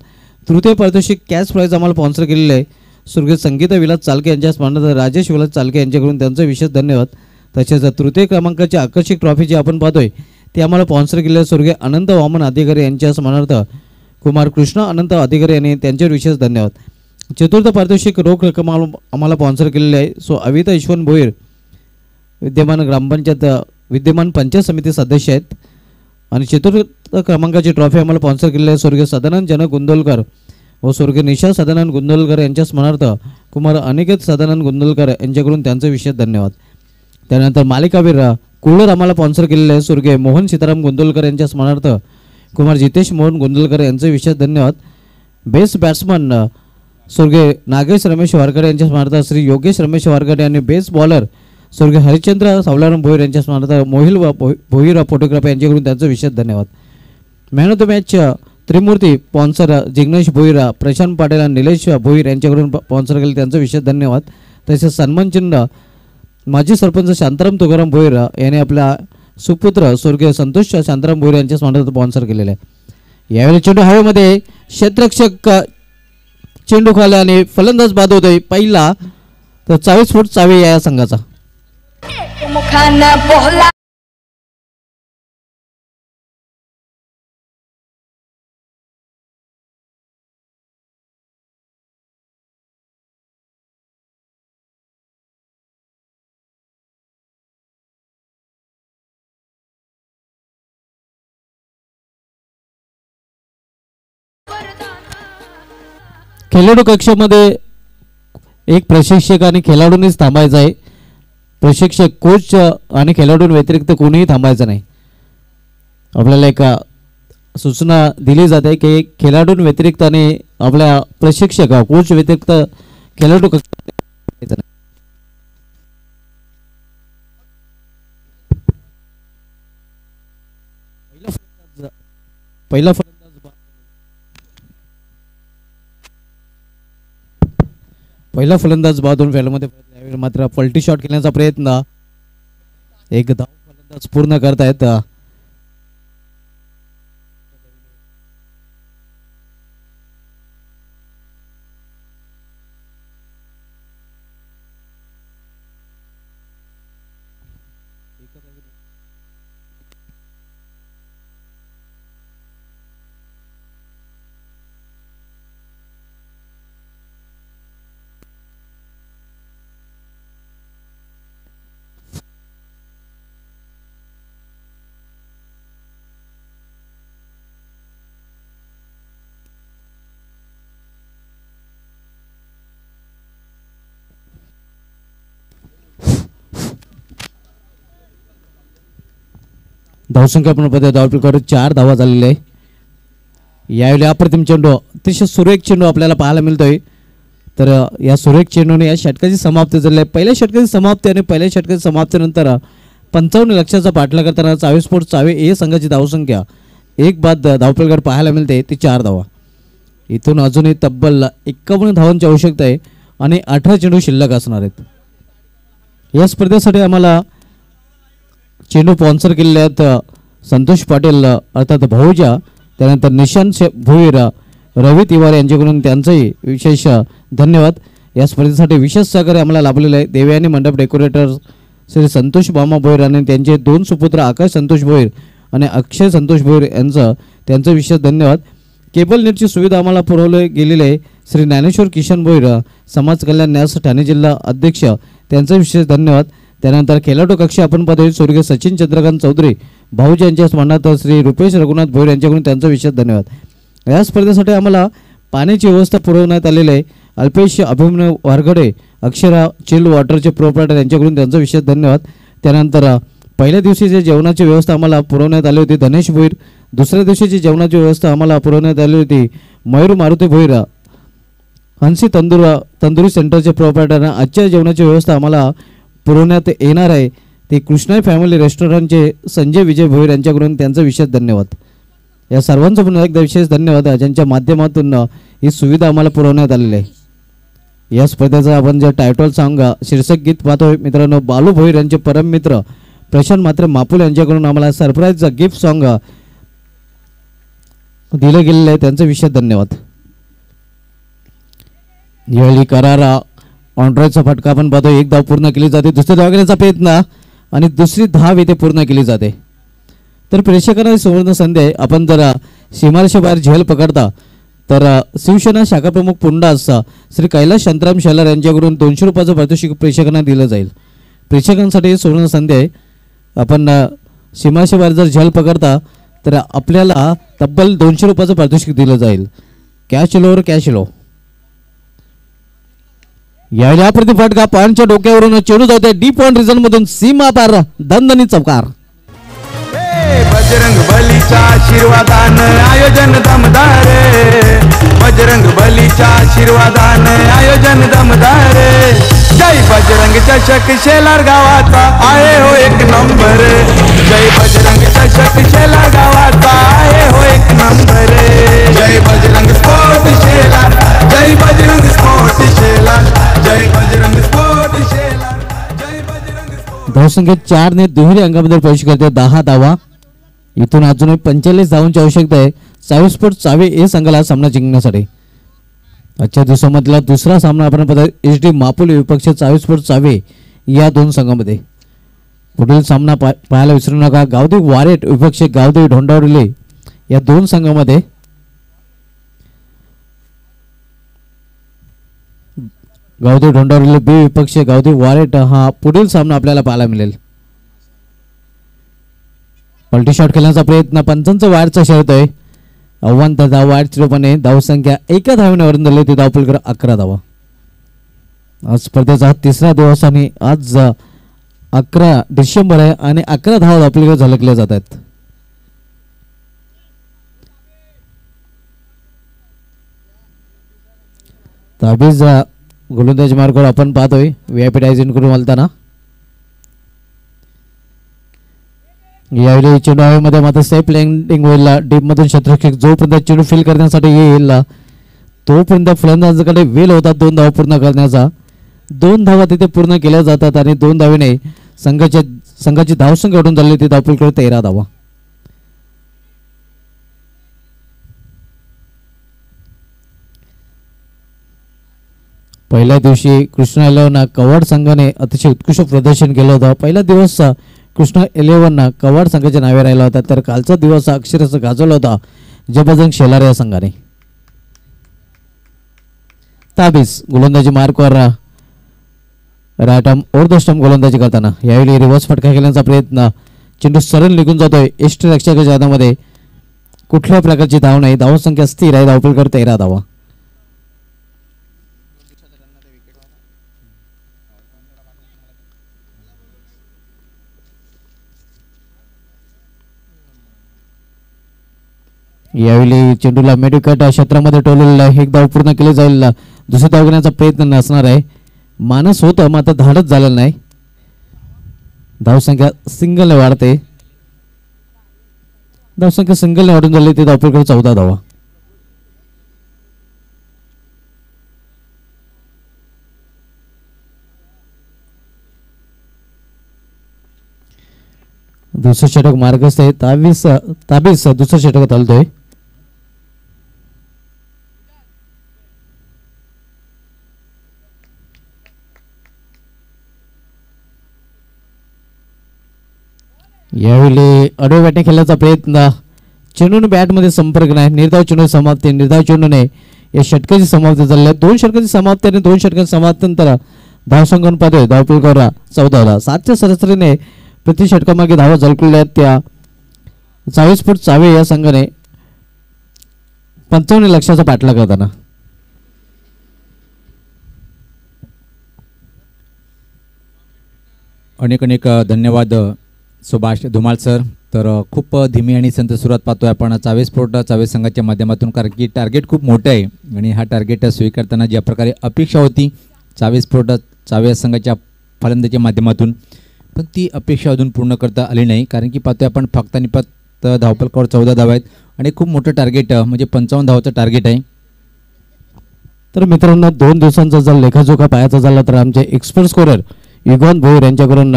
तृतीय पारितोषिक कॅश प्राईज आम्हाला स्पॉन्सर केलेलं आहे स्वर्गीय संगीता विलास चालके यांच्या स्मरणार्थ राजेश विलास चालके यांच्याकडून त्यांचं विशेष धन्यवाद. तसेच तृतीय क्रमांकाची आकर्षक ट्रॉफी जी आपण पाहतोय ती आम्हाला स्पॉन्सर केलेलं आहे स्वर्गीय अनंत वामन अधिकारी यांच्या स्मरणार्थ कुमार कृष्ण अनंत अधिकारी यांनी त्यांच्यावर विशेष धन्यवाद. चतुर्थ पारितोषिक रोख रक्कम आम्हाला स्पॉन्सर केलेले आहे अविता यशवंत भोईर विद्यमान पंचायत समिती सदस्य आहेत. आणि चतुर्थ क्रमांकाची ट्रॉफी आम्हाला स्पॉन्सर केलेली आहे स्वर्गीय सदानंद जनक गुंदोलकर व स्वर्गीय निशा सदानंद गुंदोलकर यांच्या स्मरणार्थ कुमार अनिकेत सदानंद गुंदोलकर यांच्याकडून त्यांचं विशेष धन्यवाद. त्यानंतर मालिकावीर कूलर आम्हाला स्पॉन्सर केलेलं आहे स्वर्गीय मोहन सीताराम गुंदोलकर यांच्या स्मरणार्थ कुमार जितेश मोहन गुंदोलकर यांचे विशेष धन्यवाद. बेस्ट बॅट्समन स्वर्गीय नागेश रमेश वारकडे यांच्या स्मरणार्थ श्री योगेश रमेश वारकडे आणि बेस्ट बॉलर स्वर्गीय हरिश्चंद्र सावलाराम भोईर यांच्या स्मरणार्थ मोहिल भोईर फोटोग्राफी यांच्याकडून त्यांचं विशेष धन्यवाद. Man of the match Trimurti sponsor Jignesh Bhoir Prashant Patil आणि निलेश भोईर यांच्याकडून स्पॉन्सर केले त्यांचं विशेष धन्यवाद. तसेच सन्मान चिन्ह माजी सरपंच शांताराम तुकाराम भोईर यांनी आपल्या सुपुत्र स्वर्गीय संतोष शांताराम भोईर यांच्या स्मरणार्थ स्पॉन्सर केलेलं आहे. यावेळी चेंडू हवेमध्ये क्षेत्ररक्षक चेंडू खाला आणि फलंदाज बाद होतोय पहिला तर 40 फूट चावी या संघाचा. खेळाडू कक्षामध्ये एक प्रशिक्षक आणि खेळाडूंनीच थांबायचं आहे. प्रशिक्षक कोच आणि खेळाडूंव्यतिरिक्त कोणीही थांबायचं नाही. आपल्याला एक सूचना दिली जाते की खेळाडूंव्यतिरिक्त आणि आपल्या प्रशिक्षक कोच व्यतिरिक्त खेळाडू कक्षात पहिला फलंदाज बाद होऊन फॅलमध्ये मात्र पलटी शॉट खेळण्याचा प्रयत्न एक धाव फलंदाज पूर्ण करतायत. धावसंख्या पूर्ण धावपलकावर 4 धावा झालेल्या आहे. यावेळी अप्रतिम चेंडू अतिशय सुरेख चेंडू आपल्याला पाहायला मिळतोय. तर या सुरेख चेंडूने या षटकाची समाप्ती झाली आहे. पहिल्या षटकाची समाप्ती आणि पहिल्या षटकाची समाप्तीनंतर 55 लक्षाचा पाठला करताना 24 फूट चावे ए संघाची धावसंख्या एक बाद धावपलकावर पाहायला मिळते ती 4 धावा. इथून अजूनही तब्बल 51 धावांची आवश्यकता आहे आणि 18 चेंडू शिल्लक असणार आहेत. या स्पर्धेसाठी आम्हाला चेंडू स्पॉन्सर केलेले आहेत संतोष पाटील अर्थात भाऊजा, त्यानंतर निशांत भोईर, रवी तिवारी यांच्याकडून त्यांचंही विशेष धन्यवाद. या स्पर्धेसाठी विशेष सहकार्य आम्हाला लाभलेलं आहे देवयानी मंडप डेकोरेटर श्री संतोष बामा भोईर आणि त्यांचे 2 सुपुत्र आकाश संतोष भोईर आणि अक्षय संतोष भोईर यांचं विशेष धन्यवाद. केबल नेटची सुविधा आम्हाला पुरवली गेलेली आहे श्री ज्ञानेश्वर किशन भोईर समाज कल्याण न्यास ठाणे जिल्हा अध्यक्ष, त्यांचा विशेष धन्यवाद. त्यानंतर खेळाडू कक्ष आपण पदवी स्वर्गीय सचिन चंद्रकांत चौधरी भाऊजी यांच्या स्मरणार्थ श्री रुपेश रघुनाथ भोईर यांच्याकडून त्यांचा विशेष धन्यवाद. या स्पर्धेसाठी आम्हाला पाण्याची व्यवस्था पुरवण्यात आलेली आहे. अल्पेश अभिमन्यू वारगडे अक्षरा चिल्ड वॉटरचे प्रोप्रायटर यांच्याकडून त्यांचा विशेष धन्यवाद. त्यानंतर पहिल्या दिवशीची जेवणाची व्यवस्था आम्हाला पुरवण्यात आली होती धनेश भोईर. दुसऱ्या दिवशीची जेवणाची व्यवस्था आम्हाला पुरवण्यात आली होती मयूर मारुती भोईर हंसी तंदुरी सेंटरचे प्रोप्रायटर. आजच्या जेवणाची व्यवस्था आम्हाला पुरवण्यात येणार आहे ते कृष्णाई फॅमिली रेस्टॉरंटचे संजय विजय भोईर यांच्याकडून त्यांचा विशेष धन्यवाद. या सर्वांचा पुन्हा एकदा विशेष धन्यवाद ज्यांच्या माध्यमातून ही सुविधा आम्हाला पुरवण्यात आलेली आहे. या स्पर्धेचा आपण जे टायटल सॉन्ग शीर्षक गीत पाहतोय मित्रांनो, बालू भोईर यांचे परम मित्र प्रशांत मात्रे मापुल यांच्याकडून आम्हाला सरप्राईज गिफ्ट सॉन्ग दिलं गेलेलं आहे, त्यांचा विशेष धन्यवाद. यावेळी करारा ऑनड्राईडचा फटका आपण पाहतो. एक धाव पूर्ण केली जाते, दुसऱ्या धाव घेण्याचा प्रयत्न आणि दुसरी धाव इथे पूर्ण केली जाते. तर प्रेक्षकांना सुवर्ण संधी आहे. आपण जर सीमारेषे बाहेर झेल पकडता तर शिवसेना शाखा प्रमुख पुंडास श्री कैलास शांताराम शेलार यांच्याकडून 200 रुपयाचं पारितोषिक प्रेक्षकांना दिलं जाईल. प्रेक्षकांसाठी सुवर्ण संधी आहे. आपण सीमारेषे बाहेर जर झेल पकडता तर आपल्याला तब्बल 200 रुपयाचं पारितोषिक दिलं जाईल. कॅश लो कॅश लो. यावेळी अप्रतिम फटका पॉईंटच्या डोक्यावरून चेंडू जाते डीप पॉईंट रिझन मधून सीमा पार दणदणीत चौकार. बजरंग बलीच्या आशीर्वादानं आयोजन दमदार, बजरंग बलीच्या आशीर्वादानं आयोजन दमदार. जय बजरंग चषक शेलार गावाचा आहे हो एक नंबर, जय बजरंग चषक शेलार गावाचा आहे हो एक नंबर. जय बजरंग स्पोर्ट शेलार, जय बजरंग स्पोर्ट शेलार, जय बजरंग स्पोर्ट शेलार, जय बजरंग स्पोर्ट. धावसंख्या 4 ने दुहेरी अंकामध्ये प्रवेश करते 10 धावा. इथून अजूनही 45 धावांची आवश्यकता आहे 24 स्पोर्ट चावे ए संघाला सामना जिंकण्यासाठी. आजच्या दिवसामधला दुसरा सामना आपण पाहतो एच डी मापुल विपक्ष 24 स्पोर्ट चावे या दोन संघामध्ये. पुढील सामना पाहायला विसरू नका गावदेव वारेट विपक्ष गावदेव ढोंडावडले या दोन संघामध्ये. गावदेव ढोंडावडले बी विपक्ष गावदेव वारेट हा पुढील सामना आपल्याला पाहायला मिळेल. पलटी शॉट खेळण्याचा प्रयत्न पंचांचा वायरचा शर्त आहे. आव्हान तर धाव वायर चिरोपणे धावसंख्या एका धावेने वरून दिली ती धावपलकर 11 धावा. आज स्पर्धेचा तिसरा दिवस आणि आज 11 डिसेंबर आहे आणि 11 धावा धावपलकर झलकल्या जात आहेत. ताबीज गोलंदाजी मार्गावर आपण पाहतोय व्हीआयपी डायझिन करून बोलताना. यावेळी चेंडू हवेमध्ये मात्र सेफ लँडिंग होईल डीप मधून शत्रक्षक जोपर्यंत चेंडू फील करण्यासाठी येईल तोपर्यंत फलंदाजाकडे वेळ होता 2 धावा पूर्ण करण्याचा. 2 धावा तिथे पूर्ण केल्या जातात आणि 2 धावेने संघाची धावसंख्या वाढून झाली ती धावपलकडे 13 धावा. पहिल्या दिवशी कृष्णा 11 कवाड संघाने अतिशय उत्कृष्ट प्रदर्शन केलं होतं. पहिला दिवस कृष्णा 11 कवाड संघाच्या नावे राहिला होता तर कालचा दिवस अक्षरशः गाजवला होता जबरदंग शेलार या संघाने. ताबीस गोलंदाजी मार्कवर right arm over the stump गोलंदाजी करताना यावेळी रिव्हर्स फटका खेळण्याचा प्रयत्न चेंडू सरळ निघून जातोय एष्ट रक्षकाच्या हातामध्ये. कुठल्या प्रकारची धाव नाही, धावसंख्या स्थिर आहे, धावपलकर 13 धावा. यावेळी चेंडूला मेडिकट क्षेत्रामध्ये टोललेला आहे. एक धाव पूर्ण केली जाईल, दुसरी धाव घेण्याचा प्रयत्न नसणार आहे. मानस होतं मात्र धाडच झालेलं नाही. धावसंख्या सिंगलने वाढते, धावसंख्या सिंगलने वाढून झाली ते धावपलकडे 14 धावा. दुसरं षटक मार्गस्थ आहे. ताबीस दुसरं षटकात हलतोय. यावेळी अडवे बॅटिंग खेळण्याचा प्रयत्न चेंडूने बॅटमध्ये संपर्क नाही. निर्धाव चेंडू समाप्ती. निर्धाव चेंडूने या षटकाची समाप्ती झाली आहे. 2 षटकाची समाप्ती आणि 2 षटकाची समाप्तीनंतर धावसंख्या पाहतोय धावफलकावर 14ला 7च्या सरासरीने प्रति षटकामागे धावा झळकलेल्या आहेत. त्या 40 फूट चावे या संघाने 55 लक्षाचा पाठलाग करताना. अनेक अनेक धन्यवाद सुभाष धुमाळ सर. तर खूप धीमी आणि संत सुरुवात पाहतोय आपण चावे स्पोर्ट चावे संघाच्या माध्यमातून, कारण की टार्गेट खूप मोठं आहे आणि हा टार्गेट स्वीकारताना ज्या प्रकारे अपेक्षा होती चावे स्पोर्ट चावे संघाच्या फलंदाजीच्या माध्यमातून, पण ती अपेक्षा अजून पूर्ण करता आली नाही. कारण की पाहतोय आपण फक्त आणि फक्त धावफलकावर 14 धावा आहेत आणि खूप मोठं टार्गेट म्हणजे 55 धावाचं टार्गेट आहे. तर मित्रांनो 2 दिवसांचा जर लेखाजोखा पाहायचा झाला तर आमचे एक्सपर्ट स्कोरर युगन भोईर यांच्याकडून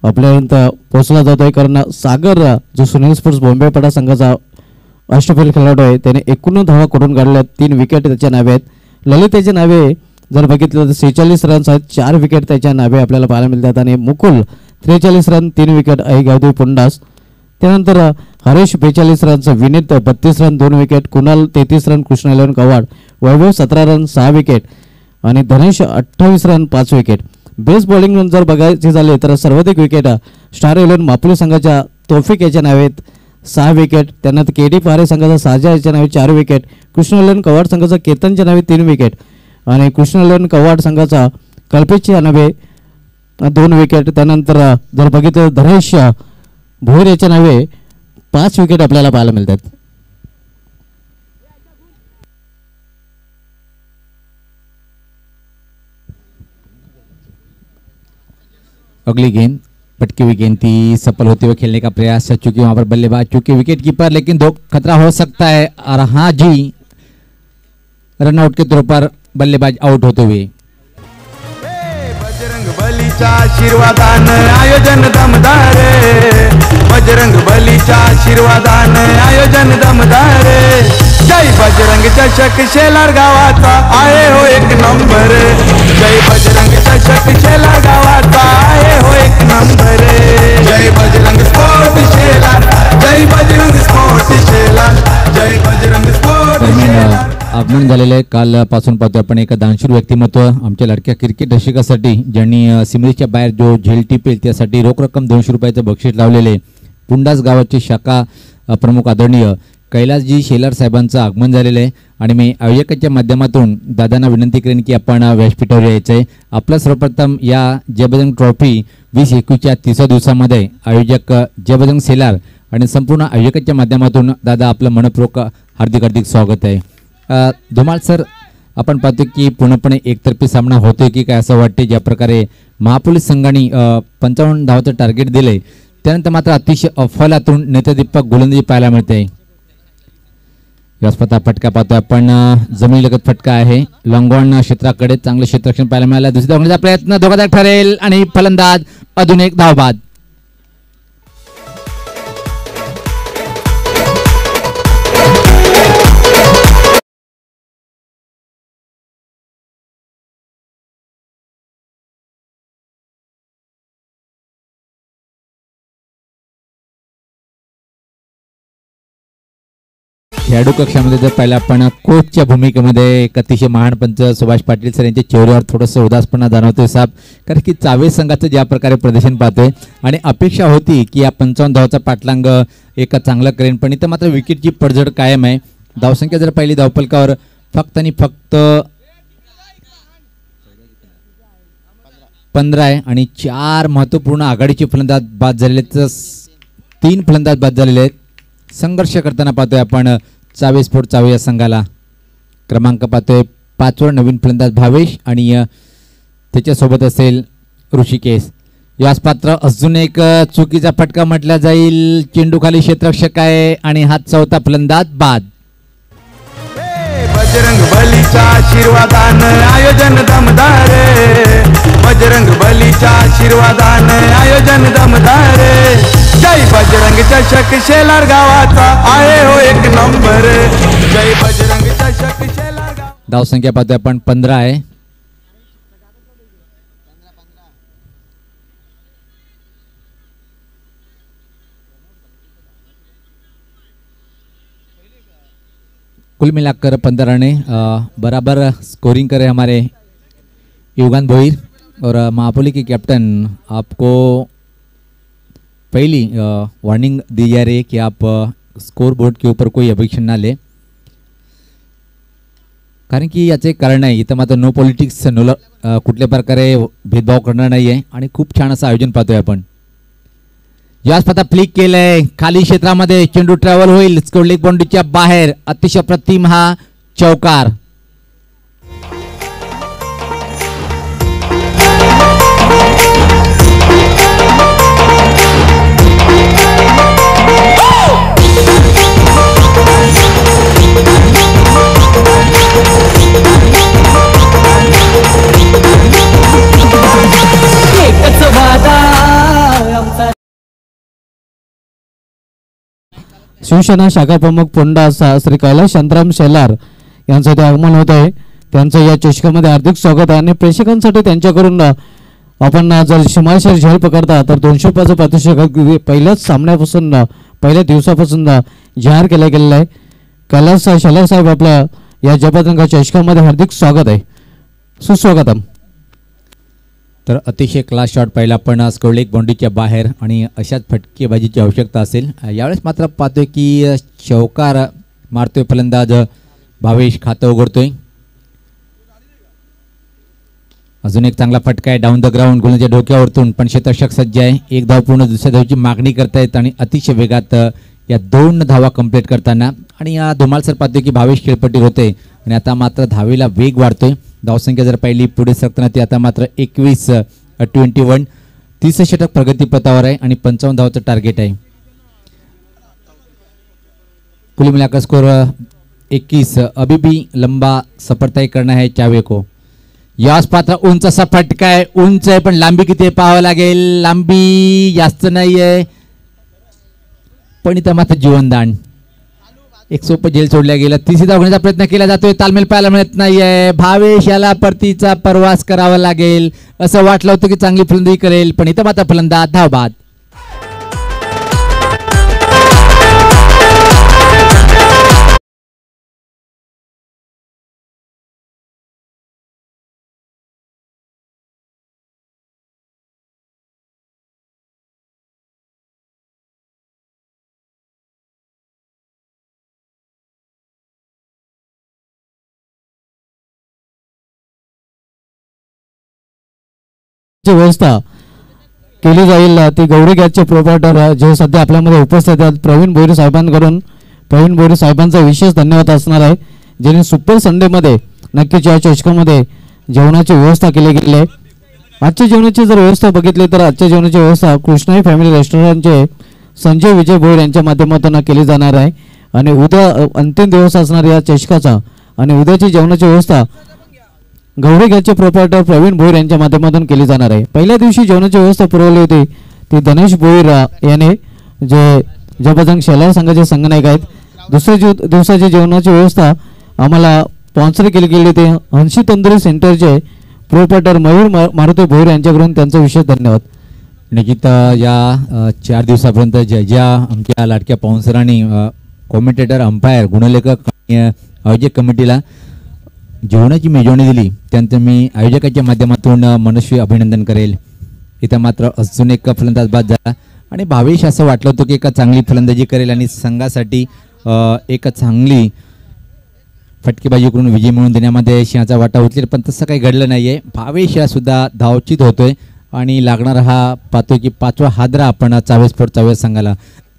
आपल्यापर्यंत पोहोचला जातोय. कारण सागर जो सुनील स्पोर्ट्स बॉम्बे पडा संघाचा अष्टफैल खेळाडू आहे त्याने 91 धावा करून काढल्या. 3 विकेट त्याच्या नावे आहेत. ललित त्याच्या नावे जर बघितलं तर 46 रन्स आहेत. 4 विकेट त्याच्या नावे आपल्याला पाहायला मिळतात. आणि मुकुल 43 रन 3 विकेट आई गावदेवी पुंडास. त्यानंतर Haresh 42 runs, Vineet 32 run 2 wicket, Kunal 33 run, Krishna 11 Kawad, Vaibhav 17 run 6 wicket आणि Dhanesh 28 run 5 wicket. Best bowling जर बघायचे झाले तर सर्वाधिक विकेट स्टार 11 मापुली संघाच्या तौफिक याच्या नावे 6 विकेट. त्यानंतर केडी पहारे संघाचा साजा याच्या नावे 4 विकेट, कृष्ण 11 कवाड संघाचा केतनच्या नावे 3 विकेट आणि कृष्ण 11 कवाड संघाचा कल्पेशच्या नावे 2 विकेट. त्यानंतर जर बघितलं धनेश भोईर याच्या नावे 5 विकेट आपल्याला पाहायला मिळतात. अगली गेंद पटकी हुई गेंद थी, सफल होते हुए खेलने का प्रयास, चूंकि वहां पर बल्लेबाज चूंकि विकेट कीपर, लेकिन दो खतरा हो सकता है. और हाँ जी, रनआउट के तौर पर बल्लेबाज आउट होते हुए. बजरंग बलीचा आशीर्वादानं आयोजन दमदार रे. बजरंग बलीच्या आशीर्वादानं आयोजन दमदार रे. जय बजरंग चषक शेलार गावाचा आहे हो 1 नंबर. जय बजरंग चषक शेलार गावाचा आहे हो 1 नंबर. जय बजरंग स्पोर्ट शेलार, जय बजरंग स्पोर्ट शेलार, जय बजरंग स्पोर्ट शेलार. आगमन झालेलं आहे. कालपासून पाहतोय आपण एक दानशूर व्यक्तिमत्व आमच्या लाडक्या क्रिकेट रसिकासाठी, ज्यांनी सिमरीच्या बाहेर जो झेल टिपेल त्यासाठी रोख रक्कम 200 रुपयाचं बक्षीस लावलेले पुंडास गावाचे शाखा प्रमुख आदरणीय कैलासजी शेलार साहेबांचं आगमन झालेलं आहे. आणि मी आयोजकाच्या माध्यमातून दादांना विनंती करेन की आपण व्यासपीठावर यायचं आहे. आपलं सर्वप्रथम या जय बजरंग ट्रॉफी 2021च्या 30व्या दिवसामध्ये आयोजक जय बजरंग शेलार आणि संपूर्ण आयोजकाच्या माध्यमातून दादा आपलं मनपूर्वक हार्दिक हार्दिक स्वागत आहे. धुमाळ सर, आपण पाहतो की पूर्णपणे एकतर्फी सामना होतोय की काय असं वाटते. ज्या प्रकारे महापोलीस संघाने 55 धावाचं टार्गेट दिलंय त्यानंतर मात्र अतिशय अफलातून नेत्रदीपक गोलंदाजी पाहायला मिळते. व्यासपथा फटका पाहतोय आपण, जमिनीलगत फटका आहे. लॉंगॉन क्षेत्राकडे चांगलं क्षेत्ररक्षण पाहायला मिळालं. दुसऱ्या धावण्याचा प्रयत्न धोकादायक ठरेल आणि फलंदाज अजून एक धावबाद. खेळाडू कक्षामध्ये जर पाहिलं आपण कोचच्या भूमिकेमध्ये एक अतिशय महान पंच सुभाष पाटील सर यांच्या चेहऱ्यावर थोडंसं उदासपणा जाणवतोय साहेब. कारण की चावे संघाचं ज्या प्रकारे प्रदर्शन पाहतोय आणि अपेक्षा होती की या 55 धावाचा पाठलांग एक चांगला करेन, पण इथं मात्र विकेटची पडझड कायम आहे. धावसंख्या जर पाहिली धावफलकावर फक्त आणि फक्त 15 आहे आणि 4 महत्त्वपूर्ण आघाडीचे फलंदाज बाद झालेले आहेत. 3 फलंदाज बाद झालेले आहेत. संघर्ष करताना पाहतोय आपण चावे स्पोर्ट चावे या संघाला. क्रमांक पाहतोय 5 वर नवीन फलंदाज भावेश आणि त्याच्यासोबत असेल ऋषिकेश. यास पात्र अजून एक चुकीचा फटका म्हटला जाईल. चेंडू खाली क्षेत्ररक्षक आहे आणि हा 4था फलंदाज बाद. बजरंग बलीच्या आशीर्वादानं आयोजन दमदार रे. बजरंग बलीच्या आशीर्वादानं आयोजन दमदार रे. जय बजरंग चषक शेलार गावाचा आहे हो 1 नंबर. जय बजरंग चषक शेलार गाव. धावसंख्या पाहतोय आपण 15 आहे. कुल मिलाकर 15 रने बराबर स्कोरिंग करे हमारे युगान भोईर। और महापुली के कैप्टन आपको पहली वार्निंग दी जा रही है कि आप स्कोर बोर्ड के ऊपर कोई अपेक्षा ना ले, कारण की याचे कारण आहे इथं मात्र नो पॉलिटिक्स, नो कुठल्या प्रकारे भेदभाव करणार नाही आहे आणि खूप छान असं आयोजन पाहतोय आपण। यास आता फ्लिक केलंय खाली क्षेत्रामध्ये, चेंडू ट्रॅव्हल होईल स्कोर लेग बाउंड्रीच्या बाहेर, अतिशय प्रतिम हा चौकार। शिवसेना शाखा प्रमुख पुंडा श्री कैलाश शांताराम शेलार यांचं ते आगमन होत आहे। त्यांचं या चषकामध्ये हार्दिक स्वागत आहे आणि प्रेक्षकांसाठी त्यांच्याकडून आपण जर शिमाशर झेल पकडता तर 200 रुपयाचं पारितोषिक पहिल्याच सामन्यापासून पहिल्या दिवसापासून जाहीर केलं गेलेलं आहे। कैलाश शेलार साहेब आपल्या या जयपताका चषकामध्ये हार्दिक स्वागत आहे, सुस्वागतम। तर अतिशय क्लास शॉट पाहिला पण स्कोर लेग बाउंड्रीच्या बाहेर आणि अशाच फटकेबाजीची आवश्यकता असेल। यावेळेस मात्र पाहतोय की चौकार मारतोय फलंदाज भावेश, खातं उघडतोय। अजून एक चांगला फटका आहे डाऊन द ग्राउंड, गोलंदाजाच्या डोक्यावरतून, पण क्षेत्ररक्षक सज्ज आहे। एक धाव पूर्ण, दुसऱ्या धावची मागणी करतायत आणि अतिशय वेगात या 2 धावा कंप्लीट करताना आणि या धुमाळसर पाहतोय की भावेश खेळपट्टी होते आणि आता मात्र धावेला वेग वाढतोय। धावसंख्या जर पाहिली पुढे सरकताना ती आता मात्र 21 30 षटक प्रगतीपथावर आहे आणि 55 धावाचं टार्गेट आहे। कुल मिलाकर स्कोर 21। अभी भी लंबा सफर तय करना है चावे को। यास पात्र उंच असा फटका आहे, उंच आहे पण लांबी किती पाहावं लागेल, लांबी जास्त नाहीये पण इथं मात्र जीवनदान, एक सोपं जेल सोडल्या गेलं। तिसरी धाव घेण्याचा प्रयत्न केला जातोय, तालमेल पाहायला मिळत नाहीये। भावेश याला परतीचा प्रवास करावा लागेल, असं वाटलं होतं की चांगली फलंदाजी करेल पण इथं मात्र फलंदाज धावबाद। व्यवस्था केली जाईल ती गौरी गॅसचे प्रोप्रायटर जे सध्या आपल्यामध्ये उपस्थित आहेत प्रवीण भोईर साहेबांकडून, प्रवीण भोईर साहेबांचा विशेष धन्यवाद असणार आहे ज्यांनी सुपर संडेमध्ये नक्कीच या चषकामध्ये जेवणाची व्यवस्था केली गेली आहे। आजच्या जेवणाची जर व्यवस्था बघितली तर आजच्या जेवणाची व्यवस्था कृष्णाई फॅमिली रेस्टॉरंटचे संजय विजय भोईर यांच्या माध्यमातून केली जाणार आहे आणि उद्या अंतिम दिवस असणार या चषकाचा आणि उद्याची जेवणाची व्यवस्था गौरी गॅसचे प्रोप्रायटर प्रवीण भोईर यांच्या माध्यमातून केली जाणार आहे। पहिल्या दिवशी जेवणाची व्यवस्था पुरवली होती ती धनेश भोईर याने, जे जयपताका शेलार संघाचे संघनायक आहेत। दुसऱ्या दिवसाची जेवणाची व्यवस्था आम्हाला स्पॉन्सर केली गेली होती हंशी तंदुरी सेंटरचे प्रोप्रायटर मयूर मारुती भोईर यांच्याकडून, त्यांचा विशेष धन्यवाद। निकित या 4 दिवसापर्यंत ज्या आमच्या लाडक्या पाहुणसरांनी कॉमेंटेटर, अंपायर, गुणलेखक आयोजक कमिटीला जेवणाची मेजवानी दिली त्यांचं मी आयोजकाच्या माध्यमातून मनस्वी अभिनंदन करेल। इथं मात्र अजून एक फलंदाज बाद झाला आणि भावेश असं वाटलं होतं की एक चांगली फलंदाजी करेल आणि संघासाठी एक चांगली फटकेबाजी करून विजय मिळवून देण्यामध्ये सिंहाचा वाटा उचलेल, पण तसं काही घडलं नाहीये। भावेश हा सुद्धा धावचित होतोय आणि लागणारा हा पाहतोय की 5वा हादरा आपण चावे स्पोर्ट चावे संघाला।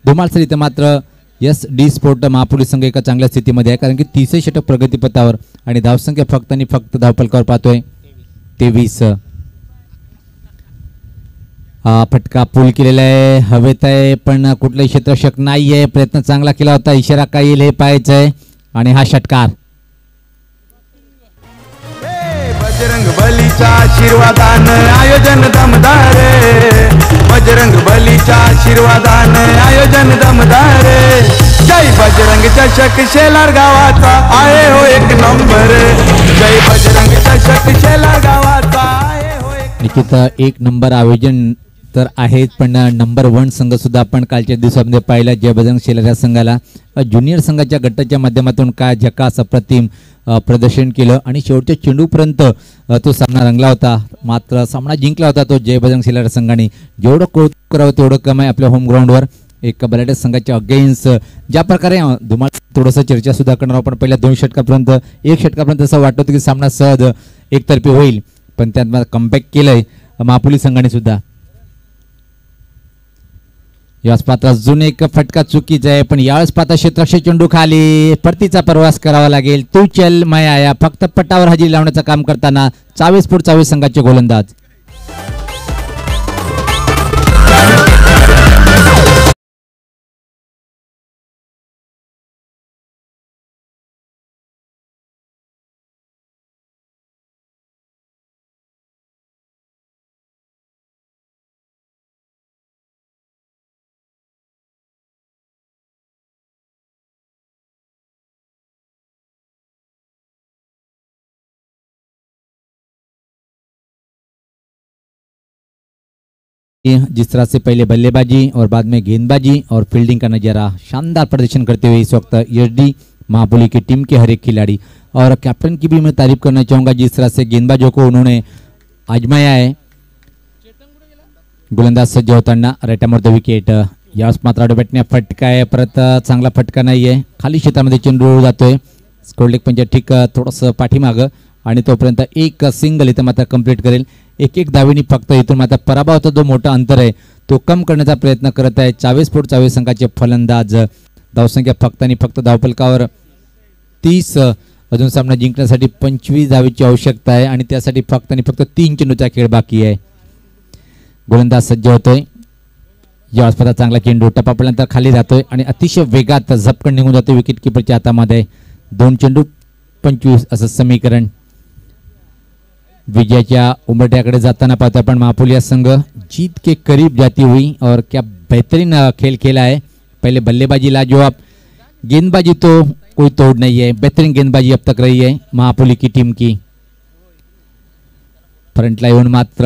धुमाळसर इथं मात्र SD स्पोर्ट महापुली संघ एका चांगल्या स्थितीमध्ये आहे कारण की 30 षटक प्रगतीपथावर आणि धावसंख्या फक्त आणि फक्त धावफलकावर पाहतोय 23। हा फटका पूल केलेला आहे, हवेत आहे पण कुठलाही क्षेत्ररक्षक नाहीये। प्रयत्न चांगला केला होता, इशारा काय येईल हे पाहायचं आहे आणि हा षटकार। बजरंग बलीचा आशीर्वादानं आयोजन दमदार, बजरंग बलीचा आशीर्वादानं आयोजन दमदार। जय बजरंग चषक शेलार गावाचा आहे हो एक नंबर, जय बजरंग चषक शेलार गावाचा आहे हो एक। निकित 1 नंबर आयोजन तर आहेत, पण नंबर 1 संघ सुद्धा आपण कालच्या दिवसामध्ये पाहिला जय बजरंग शेलार या संघाला ज्युनियर संघाच्या गटाच्या माध्यमातून काय झकास अप्रतिम प्रदर्शन केलं आणि शेवटच्या चेंडूपर्यंत तो सामना रंगला होता. मात्र सामना जिंकला होता तो जय बजरंग शेलार संघाने. जेवढं कौतुक करावं तेवढं कम आहे आपल्या होम ग्राउंडवर एक बलाढ्य संघाच्या अगेन्स्ट ज्या प्रकारे धुमाळ थोडंसं चर्चा सुद्धा करणार आपण पहिल्या 2 षटकापर्यंत 1 षटकापर्यंत असं वाटत होतं की सामना सहज एकतर्फी होईल, पण त्यात कमबॅक केलंय महापुली संघाने सुद्धा. याच पात्र अजून एक फटका चुकीचा आहे, पण यावेळेस पात्र क्षेत्रक्षे चेंडू खाली परतीचा प्रवास करावा लागेल. तू चल मैं आया फक्त पटावर हजेरी लावण्याचं काम करताना 24 संघाचे गोलंदाज. जिस तरह से पहले बल्लेबाजी और बाद में गेंदबाजी और फील्डिंग का नजारा शानदार प्रदर्शन करते हुए इस वक्त एसडी महापुली की टीम के हर एक खिलाड़ी और कैप्टन की भी मैं तारीफ करना चाहूँगा जिस तरह से गेंदबाजों को उन्होंने आजमाया है. गोलंदाज सज्ज होताना राईट आर्म द विकेट. यावेळेस मात्र बॅटने फटका आहे, परत चांगला फटका नाही आहे, खाली क्षेत्रामध्ये चेंडू जातोय. स्कोरलेग पंच ठीक थोडंसं पाठीमागं आणि तोपर्यंत एक सिंगल इथं मात्र कंप्लीट करेल. एक धावेनी फक्त इथून मात्र पराभवाचा जो मोठा अंतर आहे तो कम करण्याचा प्रयत्न करत आहे 24 संघाचे फलंदाज. धावसंख्या फक्त आणि फक्त धावफलकावर 30. अजून सामना जिंकण्यासाठी 25 धावेची आवश्यकता आहे आणि त्यासाठी फक्त आणि फक्त 3 चेंडूचा खेळ बाकी आहे. गोलंदाज सज्ज होतोय. या स्पर्धा चांगला चेंडू टपापल्यानंतर खाली जातोय आणि अतिशय वेगात झपकन निघून जातोय विकेट किपरच्या हातामध्ये. 2 चेंडू 25 असं समीकरण. विजयाच्या उंबरठ्याकडे जाताना पाहतो आपण महापुलिया संघ जीत के करीब जाती हुई और क्या बेहतरीन खेल खेला है. पहले बल्लेबाजी लाजवाब, गेंदबाजी तो कोई तोड़ नहीं है, बेहतरीन गेंदबाजी अब तक रही है महापुली की टीम की. फ्रंट लाइन मात्र